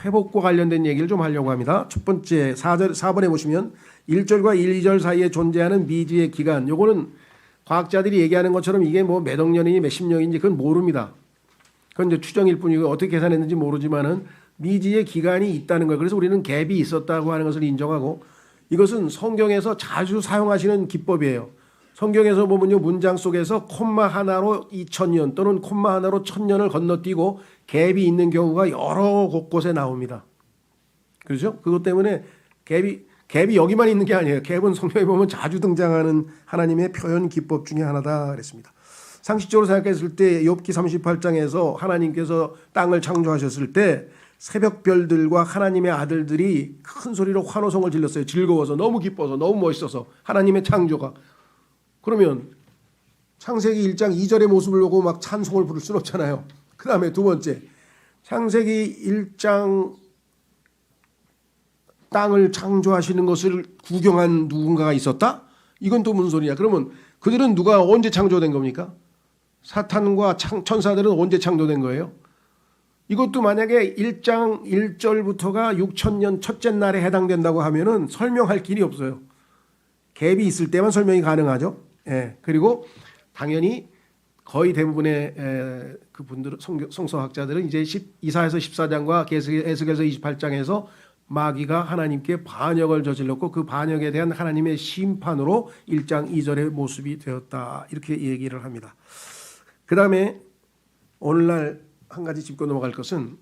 회복과 관련된 얘기를 좀 하려고 합니다. 첫 번째 4번에 보시면 1절과 1, 2절 사이에 존재하는 미지의 기간. 요거는 과학자들이 얘기하는 것처럼 이게 뭐 몇 억 년이니 몇십 년인지 그건 모릅니다. 그건 이제 추정일 뿐이고 어떻게 계산했는지 모르지만은 미지의 기간이 있다는 거예요. 그래서 우리는 갭이 있었다고 하는 것을 인정하고 이것은 성경에서 자주 사용하시는 기법이에요. 성경에서 보면요, 문장 속에서 콤마 하나로 2000년 또는 콤마 하나로 1000년을 건너뛰고 갭이 있는 경우가 여러 곳곳에 나옵니다. 그렇죠? 그것 때문에 갭이 여기만 있는 게 아니에요. 갭은 성경에 보면 자주 등장하는 하나님의 표현 기법 중에 하나다 그랬습니다. 상식적으로 생각했을 때 욥기 38장에서 하나님께서 땅을 창조하셨을 때 새벽별들과 하나님의 아들들이 큰 소리로 환호성을 질렀어요. 즐거워서, 너무 기뻐서, 너무 멋있어서 하나님의 창조가. 그러면 창세기 1장 2절의 모습을 보고 막 찬송을 부를 수는 없잖아요. 그 다음에 두 번째, 창세기 1장 땅을 창조하시는 것을 구경한 누군가가 있었다? 이건 또 무슨 소리냐? 그러면 그들은 누가 언제 창조된 겁니까? 사탄과 천사들은 언제 창조된 거예요? 이것도 만약에 1장 1절부터가 6000년 첫째 날에 해당된다고 하면은 설명할 길이 없어요. 갭이 있을 때만 설명이 가능하죠. 예. 그리고 당연히 거의 대부분의 그분들 성서학자들은 이제 이사야서 14장과 에스겔서 28장에서 마귀가 하나님께 반역을 저질렀고 그 반역에 대한 하나님의 심판으로 1장 2절의 모습이 되었다. 이렇게 얘기를 합니다. 그 다음에 오늘날 한 가지 짚고 넘어갈 것은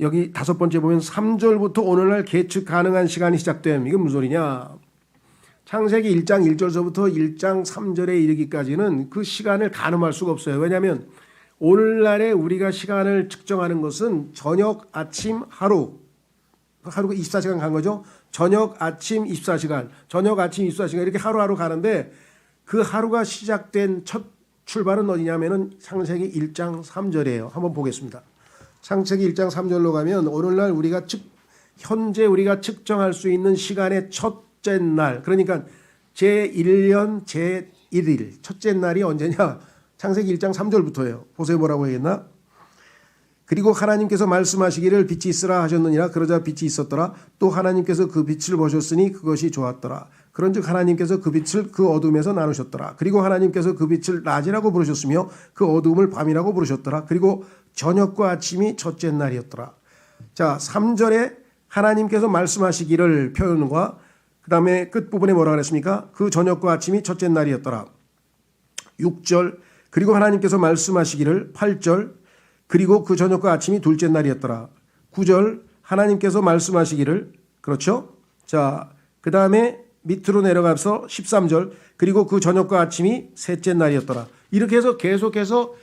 여기 5번째 보면 3절부터 오늘날 계측 가능한 시간이 시작됨. 이건 무슨 소리냐? 창세기 1장 1절서부터 1장 3절에 이르기까지는 그 시간을 가늠할 수가 없어요. 왜냐하면 오늘날에 우리가 시간을 측정하는 것은 저녁, 아침, 하루가 24시간 간 거죠. 저녁, 아침, 24시간, 저녁, 아침, 24시간 이렇게 하루하루 가는데 그 하루가 시작된 첫 출발은 어디냐면은 창세기 1장 3절이에요. 한번 보겠습니다. 창세기 1장 3절로 가면 오늘날 현재 우리가 측정할 수 있는 시간의 첫째 날, 그러니까 제1년 제1일 첫째 날이 언제냐? 창세기 1장 3절부터예요. 보세요, 뭐라고 했나? 그리고 하나님께서 말씀하시기를 빛이 있으라 하셨느니라. 그러자 빛이 있었더라. 또 하나님께서 그 빛을 보셨으니 그것이 좋았더라. 그런즉 하나님께서 그 빛을 그 어둠에서 나누셨더라. 그리고 하나님께서 그 빛을 낮이라고 부르셨으며 그 어둠을 밤이라고 부르셨더라. 그리고 저녁과 아침이 첫째 날이었더라. 자, 3절에 하나님께서 말씀하시기를 표현과 그 다음에 끝부분에 뭐라 그랬습니까? 그 저녁과 아침이 첫째 날이었더라. 6절 그리고 하나님께서 말씀하시기를 8절 그리고 그 저녁과 아침이 둘째 날이었더라. 9절 하나님께서 말씀하시기를 그렇죠? 자, 그 다음에 밑으로 내려가서 13절 그리고 그 저녁과 아침이 셋째 날이었더라. 이렇게 해서 계속해서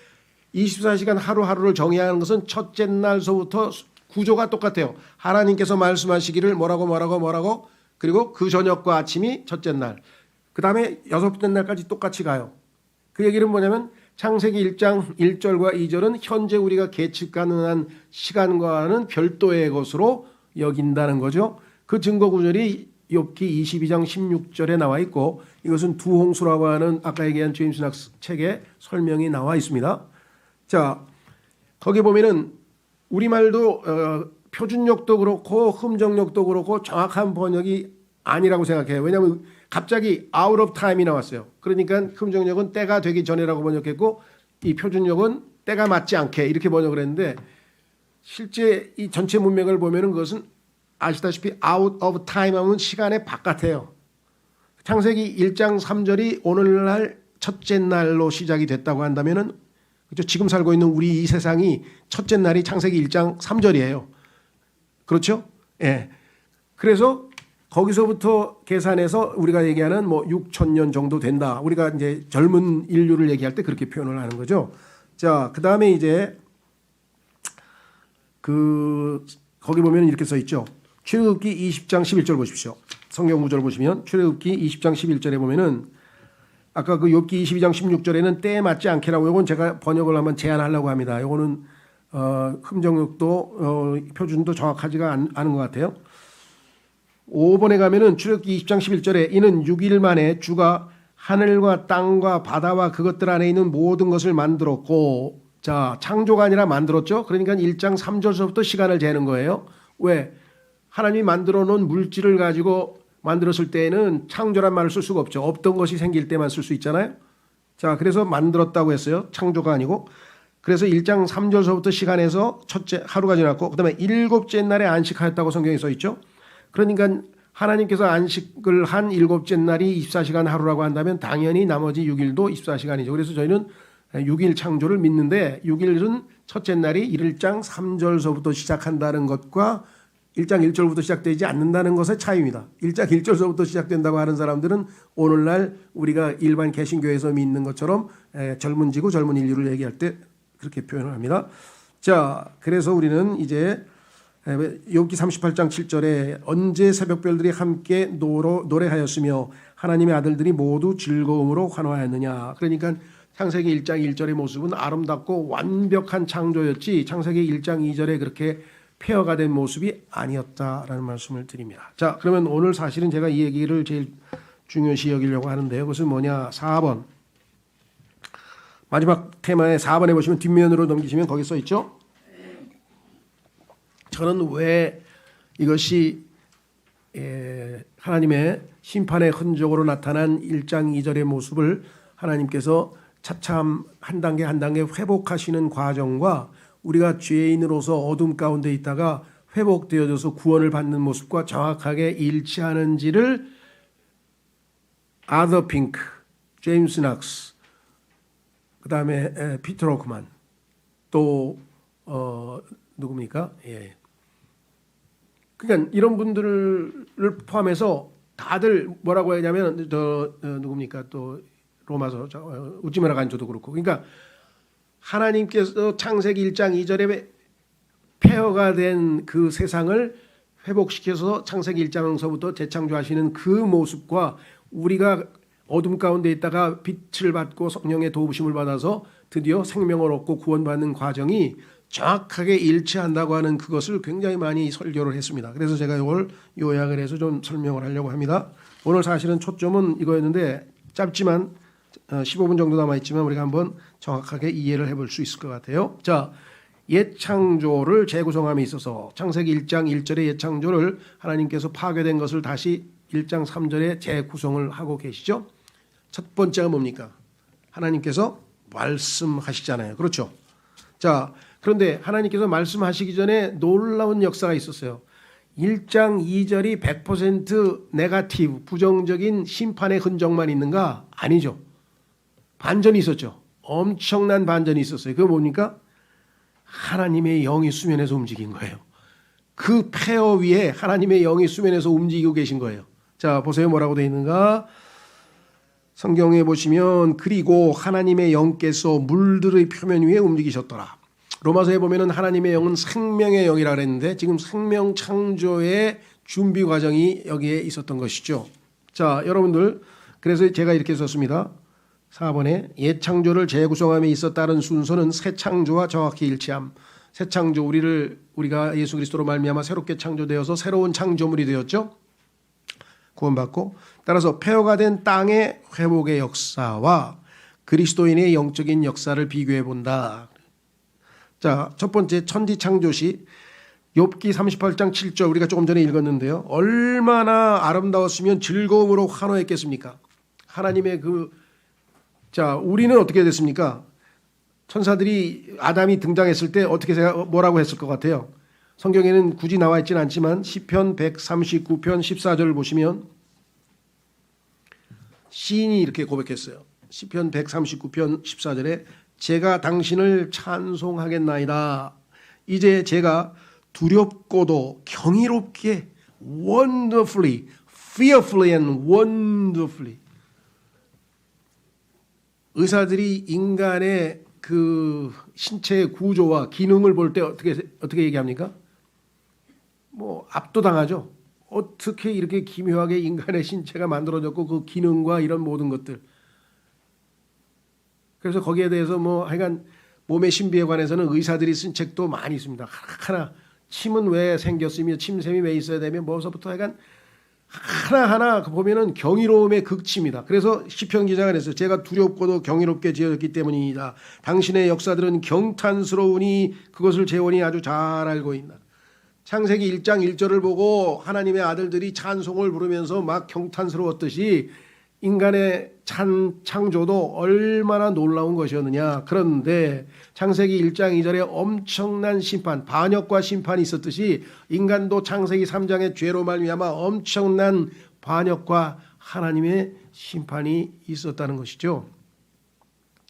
24시간 하루하루를 정의하는 것은 첫째 날서부터 구조가 똑같아요. 하나님께서 말씀하시기를 뭐라고 그리고 그 저녁과 아침이 첫째 날. 그 다음에 여섯째 날까지 똑같이 가요. 그 얘기는 뭐냐면 창세기 1장 1절과 2절은 현재 우리가 계측 가능한 시간과는 별도의 것으로 여긴다는 거죠. 그 증거 구절이 욥기 22장 16절에 나와 있고 이것은 두 홍수라고 하는 아까 얘기한 제임스 낙스 책에 설명이 나와 있습니다. 자, 거기 보면은 우리말도 표준역도 그렇고 흠정역도 그렇고 정확한 번역이 아니라고 생각해요. 왜냐하면 갑자기 out of time이 나왔어요. 그러니까 흠정역은 때가 되기 전에라고 번역했고 이 표준역은 때가 맞지 않게 이렇게 번역을 했는데 실제 이 전체 문맥을 보면은 그것은 아시다시피 out of time 하면 시간의 바깥이에요. 창세기 1장 3절이 오늘날 첫째 날로 시작이 됐다고 한다면은 그렇죠? 지금 살고 있는 우리 이 세상이 첫째 날이 창세기 1장 3절이에요. 그렇죠? 예. 그래서 거기서부터 계산해서 우리가 얘기하는 뭐 6,000년 정도 된다. 우리가 이제 젊은 인류를 얘기할 때 그렇게 표현을 하는 거죠. 자, 그다음에 이제 거기 보면 이렇게 써 있죠. 출애굽기 20장 11절 보십시오. 성경 구절 보시면 출애굽기 20장 11절에 보면은 아까 그 욥기 22장 16절에는 때에 맞지 않게라고 이건 제가 번역을 한번 제안하려고 합니다. 이거는 흠정역도 표준도 정확하지가 않은 것 같아요. 5번에 가면은 출애굽기 20장 11절에 이는 6일 만에 주가 하늘과 땅과 바다와 그것들 안에 있는 모든 것을 만들었고 자 창조가 아니라 만들었죠. 그러니까 1장 3절서부터 시간을 재는 거예요. 왜? 하나님이 만들어 놓은 물질을 가지고 만들었을 때에는 창조란 말을 쓸 수가 없죠. 없던 것이 생길 때만 쓸 수 있잖아요. 자, 그래서 만들었다고 했어요. 창조가 아니고. 그래서 1장 3절서부터 시간에서 첫째 하루가 지났고 그다음에 일곱째 날에 안식하였다고 성경에 써 있죠. 그러니까 하나님께서 안식을 한 일곱째 날이 24시간 하루라고 한다면 당연히 나머지 6일도 24시간이죠. 그래서 저희는 6일 창조를 믿는데 6일은 첫째 날이 1장 3절서부터 시작한다는 것과 1장 1절부터 시작되지 않는다는 것의 차이입니다. 1장 1절서부터 시작된다고 하는 사람들은 오늘날 우리가 일반 개신교에서 믿는 것처럼 젊은 지구 젊은 인류를 얘기할 때 그렇게 표현을 합니다. 자, 그래서 우리는 이제 욥기 38장 7절에 언제 새벽별들이 함께 노래하였으며 하나님의 아들들이 모두 즐거움으로 환호하였느냐. 그러니까 창세기 1장 1절의 모습은 아름답고 완벽한 창조였지 창세기 1장 2절에 그렇게 폐허가 된 모습이 아니었다라는 말씀을 드립니다. 자, 그러면 오늘 사실은 제가 이 얘기를 제일 중요시 여기려고 하는데요. 그것은 뭐냐? 4번. 마지막 테마의 4번에 보시면 뒷면으로 넘기시면 거기 써 있죠. 저는 왜 이것이 하나님의 심판의 흔적으로 나타난 1장 2절의 모습을 하나님께서 차참 한 단계 한 단계 회복하시는 과정과 우리가 죄인으로서 어둠 가운데 있다가 회복되어져서 구원을 받는 모습과 정확하게 일치하는지를 아더 핑크, 제임스 낙스, 그 다음에 피터 호크만 또 누굽니까? 예. 그러니까 이런 분들을 포함해서 다들 뭐라고 하냐면 누굽니까? 또 로마서 웃지 마라 간조도 그렇고 그러니까 하나님께서 창세기 1장 2절에 폐허가 된 그 세상을 회복시켜서 창세기 1장서부터 재창조하시는 그 모습과 우리가 어둠 가운데 있다가 빛을 받고 성령의 도우심을 받아서 드디어 생명을 얻고 구원받는 과정이 정확하게 일치한다고 하는 그것을 굉장히 많이 설교를 했습니다. 그래서 제가 이걸 요약을 해서 좀 설명을 하려고 합니다. 오늘 사실은 초점은 이거였는데 짧지만 15분 정도 남아있지만 우리가 한번 정확하게 이해를 해볼 수 있을 것 같아요. 자, 옛 창조를 재구성함에 있어서 창세기 1장 1절의 옛 창조를 하나님께서 파괴된 것을 다시 1장 3절에 재구성을 하고 계시죠. 첫 번째가 뭡니까? 하나님께서 말씀하시잖아요. 그렇죠? 자, 그런데 하나님께서 말씀하시기 전에 놀라운 역사가 있었어요. 1장 2절이 100% 네거티브, 부정적인 심판의 흔적만 있는가? 아니죠. 반전이 있었죠. 엄청난 반전이 있었어요. 그게 뭡니까? 하나님의 영이 수면에서 움직인 거예요. 그 폐허 위에 하나님의 영이 수면에서 움직이고 계신 거예요. 자, 보세요. 뭐라고 되어 있는가? 성경에 보시면 그리고 하나님의 영께서 물들의 표면 위에 움직이셨더라. 로마서에 보면은 하나님의 영은 생명의 영이라 그랬는데 지금 생명 창조의 준비 과정이 여기에 있었던 것이죠. 자, 여러분들, 그래서 제가 이렇게 썼습니다. 4번에 옛 창조를 재구성함에 있었다는 순서는 새 창조와 정확히 일치함. 새 창조, 우리가 예수 그리스도로 말미암아 새롭게 창조되어서 새로운 창조물이 되었죠. 구원받고, 따라서 폐허가 된 땅의 회복의 역사와 그리스도인의 영적인 역사를 비교해 본다. 자, 첫 번째 천지 창조시 욥기 38장 7절 우리가 조금 전에 읽었는데요. 얼마나 아름다웠으면 즐거움으로 환호했겠습니까? 하나님의 우리는 어떻게 됐습니까? 천사들이 아담이 등장했을 때 뭐라고 했을 것 같아요? 성경에는 굳이 나와 있지는 않지만 시편 139편 14절을 보시면 시인이 이렇게 고백했어요. 시편 139편 14절에 제가 당신을 찬송하겠나이다. 이제 제가 두렵고도 경이롭게 wonderfully, fearfully and wonderfully 의사들이 인간의 그 신체의 구조와 기능을 볼 때 어떻게 얘기합니까? 뭐 압도당하죠. 어떻게 이렇게 기묘하게 인간의 신체가 만들어졌고 그 기능과 이런 모든 것들. 그래서 거기에 대해서 뭐 하여간 몸의 신비에 관해서는 의사들이 쓴 책도 많이 있습니다. 하나 침은 왜 생겼으며 침샘이 왜 있어야 되며 뭐서부터 하여간 하나하나 보면은 경이로움의 극치입니다. 그래서 시편 기자가 그랬어요. 제가 두렵고도 경이롭게 지어졌기 때문이다. 당신의 역사들은 경탄스러우니 그것을 재원이 아주 잘 알고 있나. 창세기 1장 1절을 보고 하나님의 아들들이 찬송을 부르면서 막 경탄스러웠듯이 인간의 창조도 얼마나 놀라운 것이었느냐. 그런데 창세기 1장 2절에 엄청난 심판, 반역과 심판이 있었듯이 인간도 창세기 3장의 죄로 말미암아 엄청난 반역과 하나님의 심판이 있었다는 것이죠.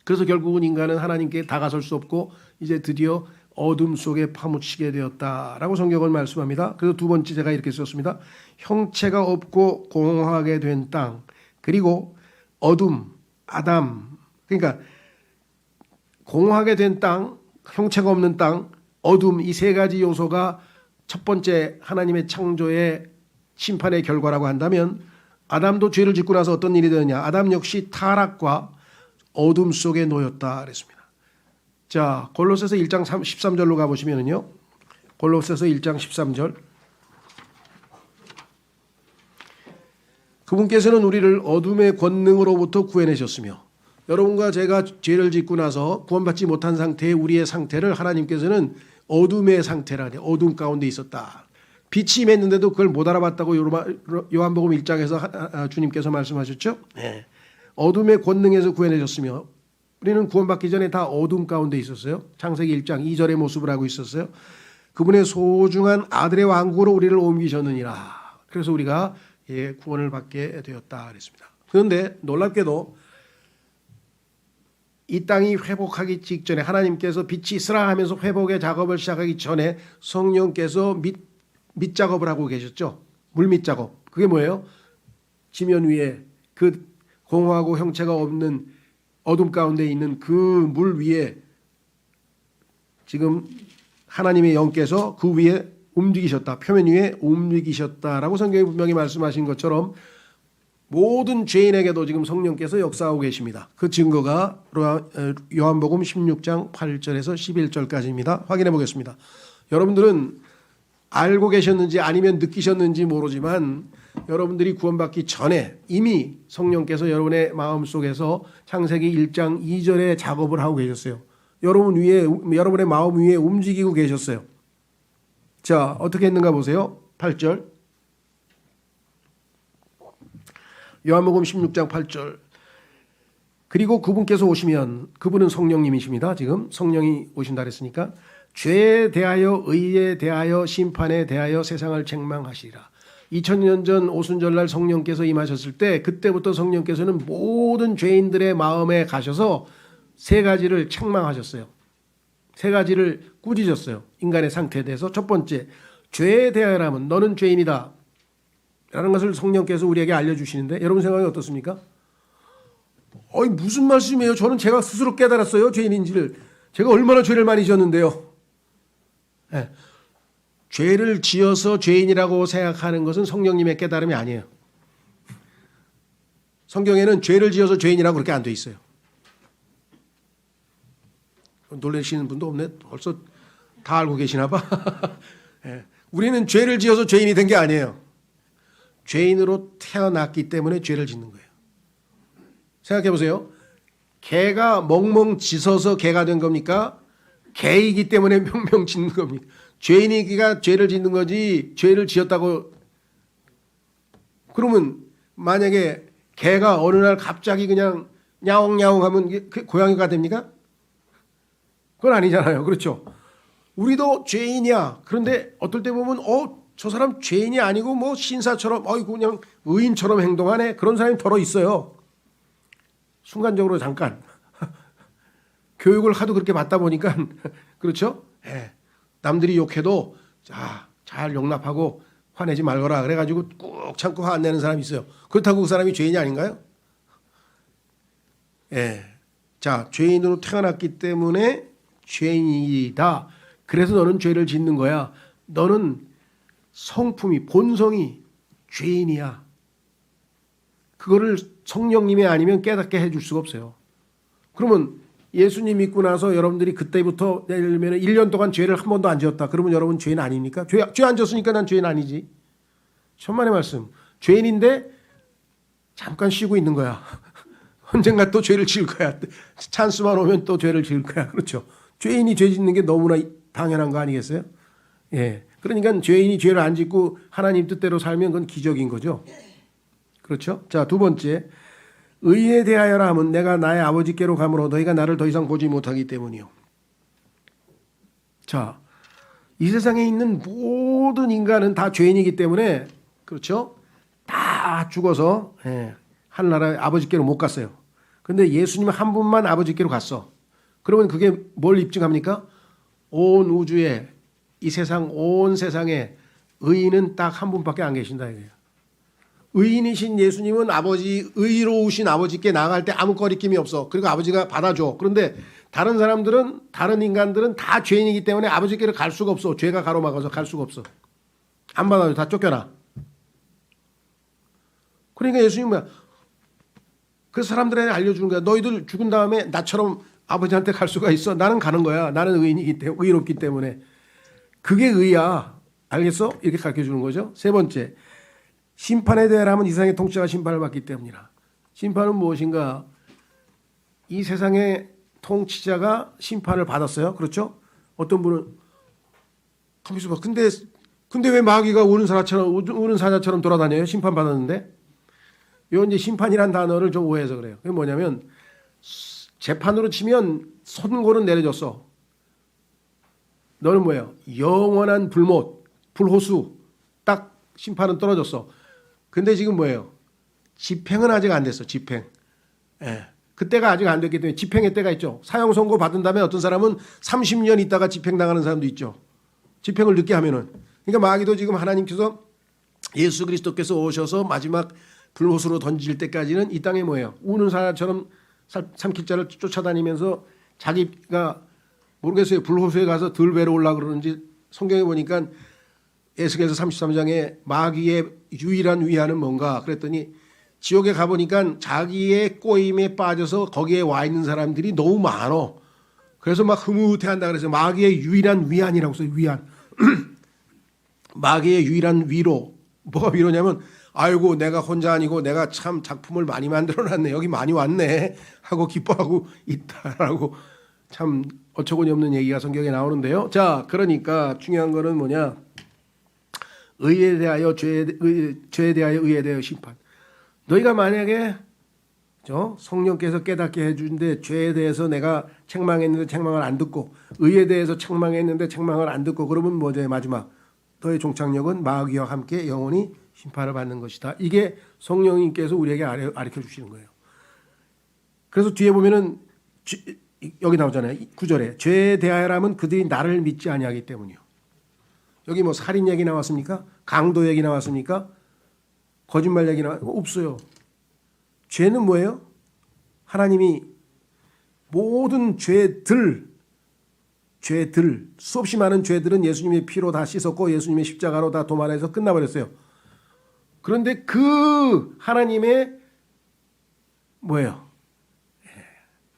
그래서 결국은 인간은 하나님께 다가설 수 없고 이제 드디어 어둠 속에 파묻히게 되었다라고 성경은 말씀합니다. 그래서 두 번째 제가 이렇게 썼습니다. 형체가 없고 공허하게 된 땅, 그리고 어둠, 아담, 그러니까 공허하게 된 땅, 형체가 없는 땅, 어둠, 이 세 가지 요소가 첫 번째 하나님의 창조의 심판의 결과라고 한다면 아담도 죄를 짓고 나서 어떤 일이 되느냐. 아담 역시 타락과 어둠 속에 놓였다 그랬습니다. 자, 골로새서 1장 13절로 가보시면요. 골로새서 1장 13절. 그분께서는 우리를 어둠의 권능으로부터 구해내셨으며 여러분과 제가 죄를 짓고 나서 구원받지 못한 상태의 우리의 상태를 하나님께서는 어둠의 상태라 그래요. 어둠 가운데 있었다. 빛이 임했는데도 그걸 못 알아봤다고 요한복음 1장에서 주님께서 말씀하셨죠. 네. 어둠의 권능에서 구해내셨으며 우리는 구원받기 전에 다 어둠 가운데 있었어요. 창세기 1장 2절의 모습을 하고 있었어요. 그분의 소중한 아들의 왕국으로 우리를 옮기셨느니라. 그래서 우리가 구원을 받게 되었다 그랬습니다. 그런데 놀랍게도 이 땅이 회복하기 직전에 하나님께서 빛이 있으라 하면서 회복의 작업을 시작하기 전에 성령께서 밑 작업을 하고 계셨죠. 물밑 작업. 그게 뭐예요? 지면 위에 그 공허하고 형체가 없는 어둠 가운데 있는 그 물 위에 지금 하나님의 영께서 그 위에 움직이셨다. 표면 위에 움직이셨다라고 성경이 분명히 말씀하신 것처럼 모든 죄인에게도 지금 성령께서 역사하고 계십니다. 그 증거가 요한복음 16장 8절에서 11절까지입니다. 확인해 보겠습니다. 여러분들은 알고 계셨는지 아니면 느끼셨는지 모르지만 여러분들이 구원받기 전에 이미 성령께서 여러분의 마음속에서 창세기 1장 2절에 작업을 하고 계셨어요. 여러분의 마음 위에 움직이고 계셨어요. 자, 어떻게 했는가 보세요. 8절. 요한복음 16장 8절. 그리고 그분께서 오시면, 그분은 성령님이십니다. 지금 성령이 오신다 그랬으니까 죄에 대하여 의에 대하여 심판에 대하여 세상을 책망하시리라. 2000년 전 오순절날 성령께서 임하셨을 때 그때부터 성령께서는 모든 죄인들의 마음에 가셔서 세 가지를 책망하셨어요. 세 가지를 꾸짖었어요. 인간의 상태에 대해서. 첫 번째, 죄에 대하여라면 너는 죄인이다 라는 것을 성령께서 우리에게 알려주시는데 여러분 생각이 어떻습니까? 어이 무슨 말씀이에요? 저는 제가 스스로 깨달았어요. 죄인인지를. 제가 얼마나 죄를 많이 지었는데요. 예. 죄를 지어서 죄인이라고 생각하는 것은 성령님의 깨달음이 아니에요. 성경에는 죄를 지어서 죄인이라고 그렇게 안 돼 있어요. 놀라시는 분도 없네. 벌써 다 알고 계시나 봐. 예. 우리는 죄를 지어서 죄인이 된 게 아니에요. 죄인으로 태어났기 때문에 죄를 짓는 거예요. 생각해 보세요. 개가 멍멍 짖어서 개가 된 겁니까? 개이기 때문에 명명 짓는 겁니까? 죄인이기가 죄를 짓는 거지 죄를 지었다고. 그러면 만약에 개가 어느 날 갑자기 그냥 야옹야옹 하면 고양이가 됩니까? 그건 아니잖아요. 그렇죠? 우리도 죄인이야. 그런데 어떨 때 보면 저 사람 죄인이 아니고 뭐 신사처럼 그냥 의인처럼 행동하네. 그런 사람이 더러 있어요. 순간적으로 잠깐 교육을 하도 그렇게 받다 보니까 그렇죠? 예. 남들이 욕해도 잘 용납하고 화내지 말거라 그래가지고 꾹 참고 화 안 내는 사람이 있어요. 그렇다고 그 사람이 죄인이 아닌가요? 예. 자, 죄인으로 태어났기 때문에 죄인이다. 그래서 너는 죄를 짓는 거야. 너는 성품이 본성이 죄인이야. 그거를 성령님이 아니면 깨닫게 해줄 수가 없어요. 그러면 예수님 믿고 나서 여러분들이 그때부터 예를 들면 1년 동안 죄를 한 번도 안 지었다. 그러면 여러분 죄인 아닙니까? 죄 안 졌으니까 난 죄인 아니지. 천만의 말씀. 죄인인데 잠깐 쉬고 있는 거야. 언젠가 또 죄를 지을 거야. 찬스만 오면 또 죄를 지을 거야. 그렇죠. 죄인이 죄 짓는 게 너무나 당연한 거 아니겠어요? 예. 그러니까 죄인이 죄를 안 짓고 하나님 뜻대로 살면 그건 기적인 거죠. 그렇죠? 자, 두 번째. 의에 대하여라 하면 내가 나의 아버지께로 가므로 너희가 나를 더 이상 보지 못하기 때문이요. 자, 이 세상에 있는 모든 인간은 다 죄인이기 때문에 그렇죠? 다 죽어서 하늘나라의 아버지께로 못 갔어요. 근데 예수님 한 분만 아버지께로 갔어. 그러면 그게 뭘 입증합니까? 온 우주에 이 세상 온 세상에 의인은 딱 한 분밖에 안 계신다 이거예요. 의인이신 예수님은 아버지 의로우신 아버지께 나아갈 때 아무 거리낌이 없어. 그리고 아버지가 받아줘. 그런데 다른 사람들은 다른 인간들은 다 죄인이기 때문에 아버지께로 갈 수가 없어. 죄가 가로막아서 갈 수가 없어. 안 받아줘. 다 쫓겨나. 그러니까 예수님은 뭐야? 그 사람들에게 알려주는 거야. 너희들 죽은 다음에 나처럼 아버지한테 갈 수가 있어. 나는 가는 거야. 나는 의인이기 때문에 의롭기 때문에. 그게 의야. 알겠어? 이렇게 가르쳐 주는 거죠. 세 번째. 심판에 대하여는 이 세상의 통치자가 심판을 받기 때문이라. 심판은 무엇인가? 이 세상의 통치자가 심판을 받았어요. 그렇죠? 어떤 분은 가만있어 봐. 근데 왜 마귀가 우는 사자처럼 돌아다녀요? 심판 받았는데. 요 이제 심판이란 단어를 좀 오해해서 그래요. 그게 뭐냐면 재판으로 치면 선고는 내려졌어. 너는 뭐예요? 영원한 불못, 불호수. 딱 심판은 떨어졌어. 근데 지금 뭐예요? 집행은 아직 안 됐어. 집행. 예. 그때가 아직 안 됐기 때문에 집행의 때가 있죠. 사형 선고 받은 다음에 어떤 사람은 30년 있다가 집행당하는 사람도 있죠. 집행을 늦게 하면은. 그러니까 마귀도 지금 하나님께서 예수 그리스도께서 오셔서 마지막 불호수로 던질 때까지는 이 땅에 뭐예요? 우는 사자처럼 삼킬 자를 쫓아다니면서 자기가 모르겠어요. 불호수에 가서 덜 외로우려고 그러는지 성경에 보니까 에스겔서 33장에 마귀의 유일한 위안은 뭔가 그랬더니 지옥에 가보니까 자기의 꼬임에 빠져서 거기에 와 있는 사람들이 너무 많어. 그래서 막 흐뭇해한다 그래서 마귀의 유일한 위안이라고 써요. 위안. 마귀의 유일한 위로. 뭐가 위로냐면 아이고 내가 혼자 아니고 내가 참 작품을 많이 만들어놨네. 여기 많이 왔네 하고 기뻐하고 있다라고 참 어처구니 없는 얘기가 성경에 나오는데요. 자, 그러니까 중요한 거는 뭐냐? 의에 대하여 죄에 대하여 의에 대하여 심판. 너희가 만약에 성령께서 깨닫게 해주는데 죄에 대해서 내가 책망했는데 책망을 안 듣고 의에 대해서 책망했는데 책망을 안 듣고 그러면 뭐죠? 마지막 너의 종착역은 마귀와 함께 영원히 심판을 받는 것이다. 이게 성령님께서 우리에게 가르쳐 주시는 거예요. 그래서 뒤에 보면은 여기 나오잖아요. 9절에 죄에 대하여라면 그들이 나를 믿지 아니하기 때문이요. 여기 뭐 살인 얘기 나왔습니까? 강도 얘기 나왔습니까? 거짓말 얘기 없어요. 죄는 뭐예요? 하나님이 모든 죄들 수없이 많은 죄들은 예수님의 피로 다 씻었고 예수님의 십자가로 다 도말해서 끝나버렸어요. 그런데 그 하나님의 뭐예요?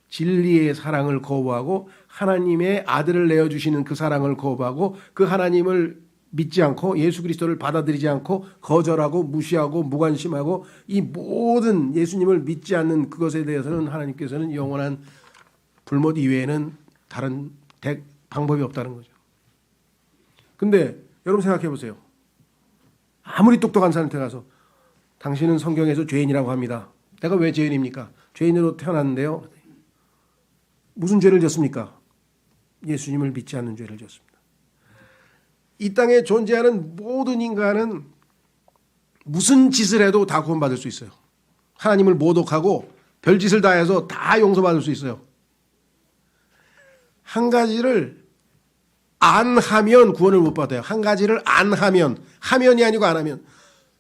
진리의 사랑을 거부하고 하나님의 아들을 내어주시는 그 사랑을 거부하고 그 하나님을 믿지 않고 예수 그리스도를 받아들이지 않고 거절하고 무시하고 무관심하고 이 모든 예수님을 믿지 않는 그것에 대해서는 하나님께서는 영원한 불못 이외에는 다른 방법이 없다는 거죠. 근데 여러분 생각해 보세요. 아무리 똑똑한 사람한테 가서 당신은 성경에서 죄인이라고 합니다. 내가 왜 죄인입니까? 죄인으로 태어났는데요. 무슨 죄를 졌습니까? 예수님을 믿지 않는 죄를 졌습니다. 이 땅에 존재하는 모든 인간은 무슨 짓을 해도 다 구원받을 수 있어요. 하나님을 모독하고 별짓을 다 해서 다 용서받을 수 있어요. 한 가지를 안 하면 구원을 못 받아요. 한 가지를 안 하면, 하면이 아니고 안 하면.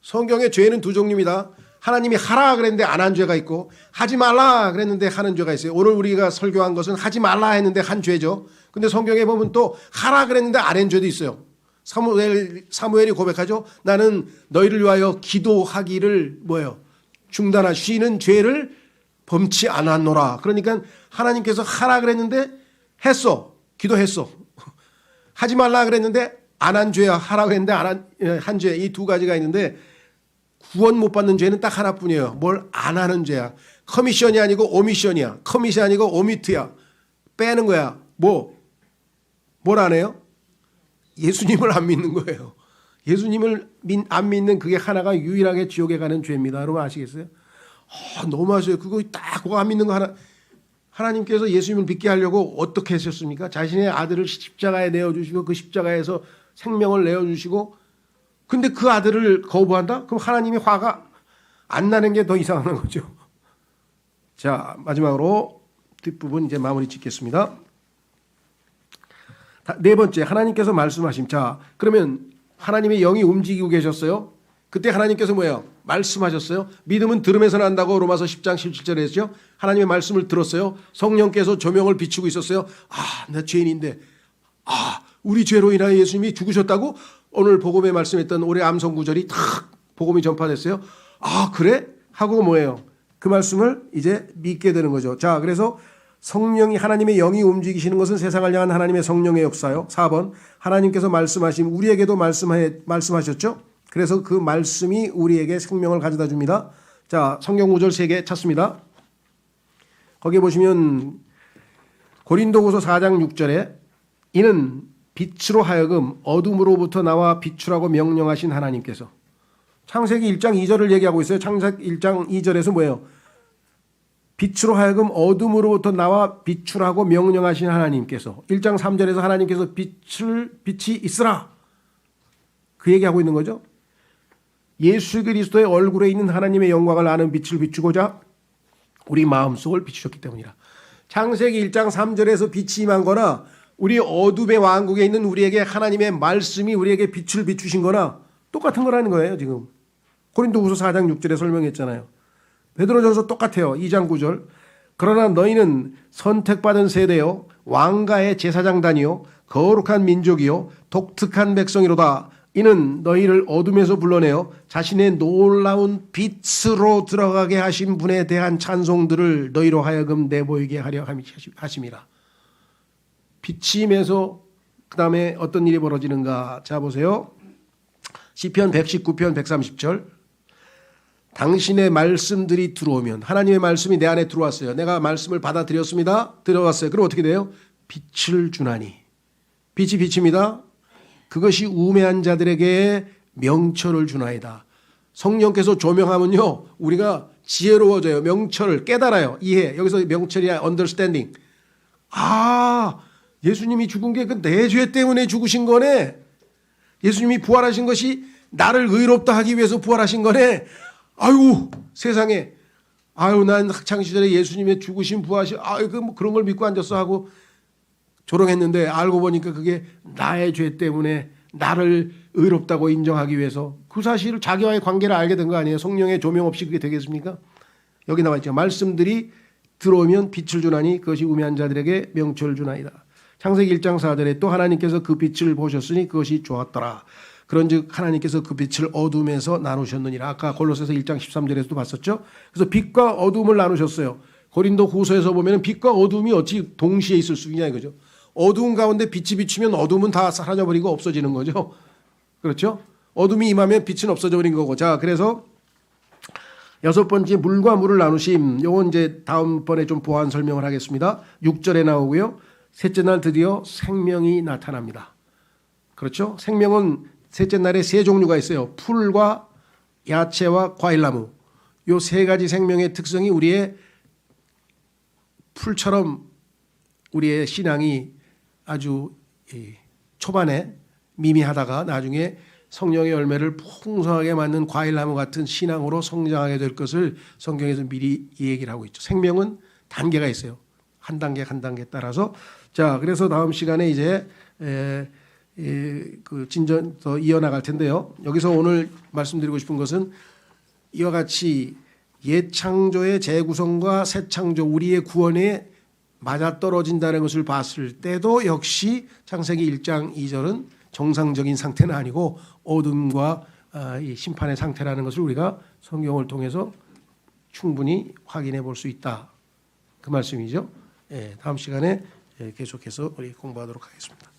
성경에 죄는 두 종류입니다. 하나님이 하라 그랬는데 안 한 죄가 있고 하지 말라 그랬는데 하는 죄가 있어요. 오늘 우리가 설교한 것은 하지 말라 했는데 한 죄죠. 근데 성경에 보면 또 하라 그랬는데 안 한 죄도 있어요. 사무엘이 고백하죠. 나는 너희를 위하여 기도하기를 쉬는 죄를 범치 않았노라. 그러니까 하나님께서 하라 그랬는데 했어. 기도했어. 하지 말라 그랬는데 안 한 죄야. 하라 그랬는데 한 죄. 이 두 가지가 있는데 구원 못 받는 죄는 딱 하나뿐이에요. 뭘 안 하는 죄야. 커미션이 아니고 오미션이야. 커밋이 아니고 오미트야. 빼는 거야. 뭘 안 해요? 예수님을 안 믿는 거예요. 예수님을 안 믿는 그게 하나가 유일하게 지옥에 가는 죄입니다. 여러분 아시겠어요? 너무하세요. 그거 안 믿는 거 하나님께서 예수님을 믿게 하려고 어떻게 하셨습니까? 자신의 아들을 십자가에 내어주시고 그 십자가에서 생명을 내어주시고 근데 그 아들을 거부한다? 그럼 하나님이 화가 안 나는 게 더 이상한 거죠. 자, 마지막으로 뒷부분 이제 마무리 짓겠습니다. 네 번째, 하나님께서 말씀하심. 자, 그러면 하나님의 영이 움직이고 계셨어요. 그때 하나님께서 뭐예요? 말씀하셨어요. 믿음은 들음에서 난다고 로마서 10장 17절에 했죠. 하나님의 말씀을 들었어요. 성령께서 조명을 비추고 있었어요. 나 죄인인데 우리 죄로 인하여 예수님이 죽으셨다고 오늘 복음에 말씀했던 올해 암송 구절이 탁 복음이 전파됐어요. 그래? 하고 뭐예요? 그 말씀을 이제 믿게 되는 거죠. 자, 그래서 성령이 하나님의 영이 움직이시는 것은 세상을 향한 하나님의 성령의 역사요. 4번 하나님께서 말씀하심 우리에게도 말씀하셨죠. 그래서 그 말씀이 우리에게 생명을 가져다 줍니다. 자, 성경 구절 3개 찾습니다. 거기에 보시면 고린도후서 4장 6절에 이는 빛으로 하여금 어둠으로부터 나와 비추라고 명령하신 하나님께서 창세기 1장 2절을 얘기하고 있어요. 창세기 1장 2절에서 뭐예요? 빛으로 하여금 어둠으로부터 나와 비추라고 명령하신 하나님께서 1장 3절에서 하나님께서 빛이 있으라 그 얘기하고 있는 거죠. 예수 그리스도의 얼굴에 있는 하나님의 영광을 아는 빛을 비추고자 우리 마음속을 비추셨기 때문이라. 창세기 1장 3절에서 빛이 임한 거나 우리 어둠의 왕국에 있는 우리에게 하나님의 말씀이 우리에게 빛을 비추신 거나 똑같은 거라는 거예요. 지금 고린도후서 4장 6절에 설명했잖아요. 베드로전서 똑같아요. 2장 9절. 그러나 너희는 선택받은 세대요 왕가의 제사장단이요 거룩한 민족이요 독특한 백성이로다. 이는 너희를 어둠에서 불러내어 자신의 놀라운 빛으로 들어가게 하신 분에 대한 찬송들을 너희로 하여금 내보이게 하려 하심이라. 빛이 임해서 그 다음에 어떤 일이 벌어지는가. 자 보세요. 시편 119편 130절. 당신의 말씀들이 들어오면 하나님의 말씀이 내 안에 들어왔어요. 내가 말씀을 받아들였습니다. 들어왔어요. 그럼 어떻게 돼요? 빛을 주나니. 빛이 빛입니다. 그것이 우매한 자들에게 명철을 주나이다. 성령께서 조명하면요 우리가 지혜로워져요. 명철을 깨달아요. 이해. 여기서 명철이야 understanding. 예수님이 죽은 게 그 내 죄 때문에 죽으신 거네. 예수님이 부활하신 것이 나를 의롭다 하기 위해서 부활하신 거네. 아유 세상에 난 학창시절에 예수님의 죽으신 부활하신 그런 걸 믿고 앉았어 하고 조롱했는데 알고 보니까 그게 나의 죄 때문에 나를 의롭다고 인정하기 위해서 그 사실을 자기와의 관계를 알게 된 거 아니에요. 성령의 조명 없이 그게 되겠습니까? 여기 나와 있죠. 말씀들이 들어오면 빛을 주나니 그것이 우매한 자들에게 명철을 주나이다. 창세기 1장 4절에 또 하나님께서 그 빛을 보셨으니 그것이 좋았더라. 그런즉 하나님께서 그 빛을 어둠에서 나누셨느니라. 아까 골로새서 1장 13절에서도 봤었죠. 그래서 빛과 어둠을 나누셨어요. 고린도 후서에서 보면 빛과 어둠이 어찌 동시에 있을 수 있냐 이거죠. 어두운 가운데 빛이 비추면 어둠은 다 사라져버리고 없어지는 거죠. 그렇죠? 어둠이 임하면 빛은 없어져 버린 거고. 자, 그래서 여섯 번째 물과 물을 나누심. 요건 이제 다음번에 좀 보완 설명을 하겠습니다. 6절에 나오고요. 셋째 날 드디어 생명이 나타납니다. 그렇죠? 생명은 셋째 날에 세 종류가 있어요. 풀과 야채와 과일나무. 요 세 가지 생명의 특성이 우리의 풀처럼 우리의 신앙이 아주 초반에 미미하다가 나중에 성령의 열매를 풍성하게 맞는 과일나무 같은 신앙으로 성장하게 될 것을 성경에서 미리 얘기를 하고 있죠. 생명은 단계가 있어요. 한 단계 한 단계 따라서. 자, 그래서 다음 시간에 이제 그 진전 더 이어나갈 텐데요. 여기서 오늘 말씀드리고 싶은 것은 이와 같이 옛 창조의 재구성과 새 창조 우리의 구원에 맞아떨어진다는 것을 봤을 때도 역시 창세기 1장 2절은 정상적인 상태는 아니고 어둠과 이 심판의 상태라는 것을 우리가 성경을 통해서 충분히 확인해 볼 수 있다. 그 말씀이죠. 다음 시간에 계속해서 우리 공부하도록 하겠습니다.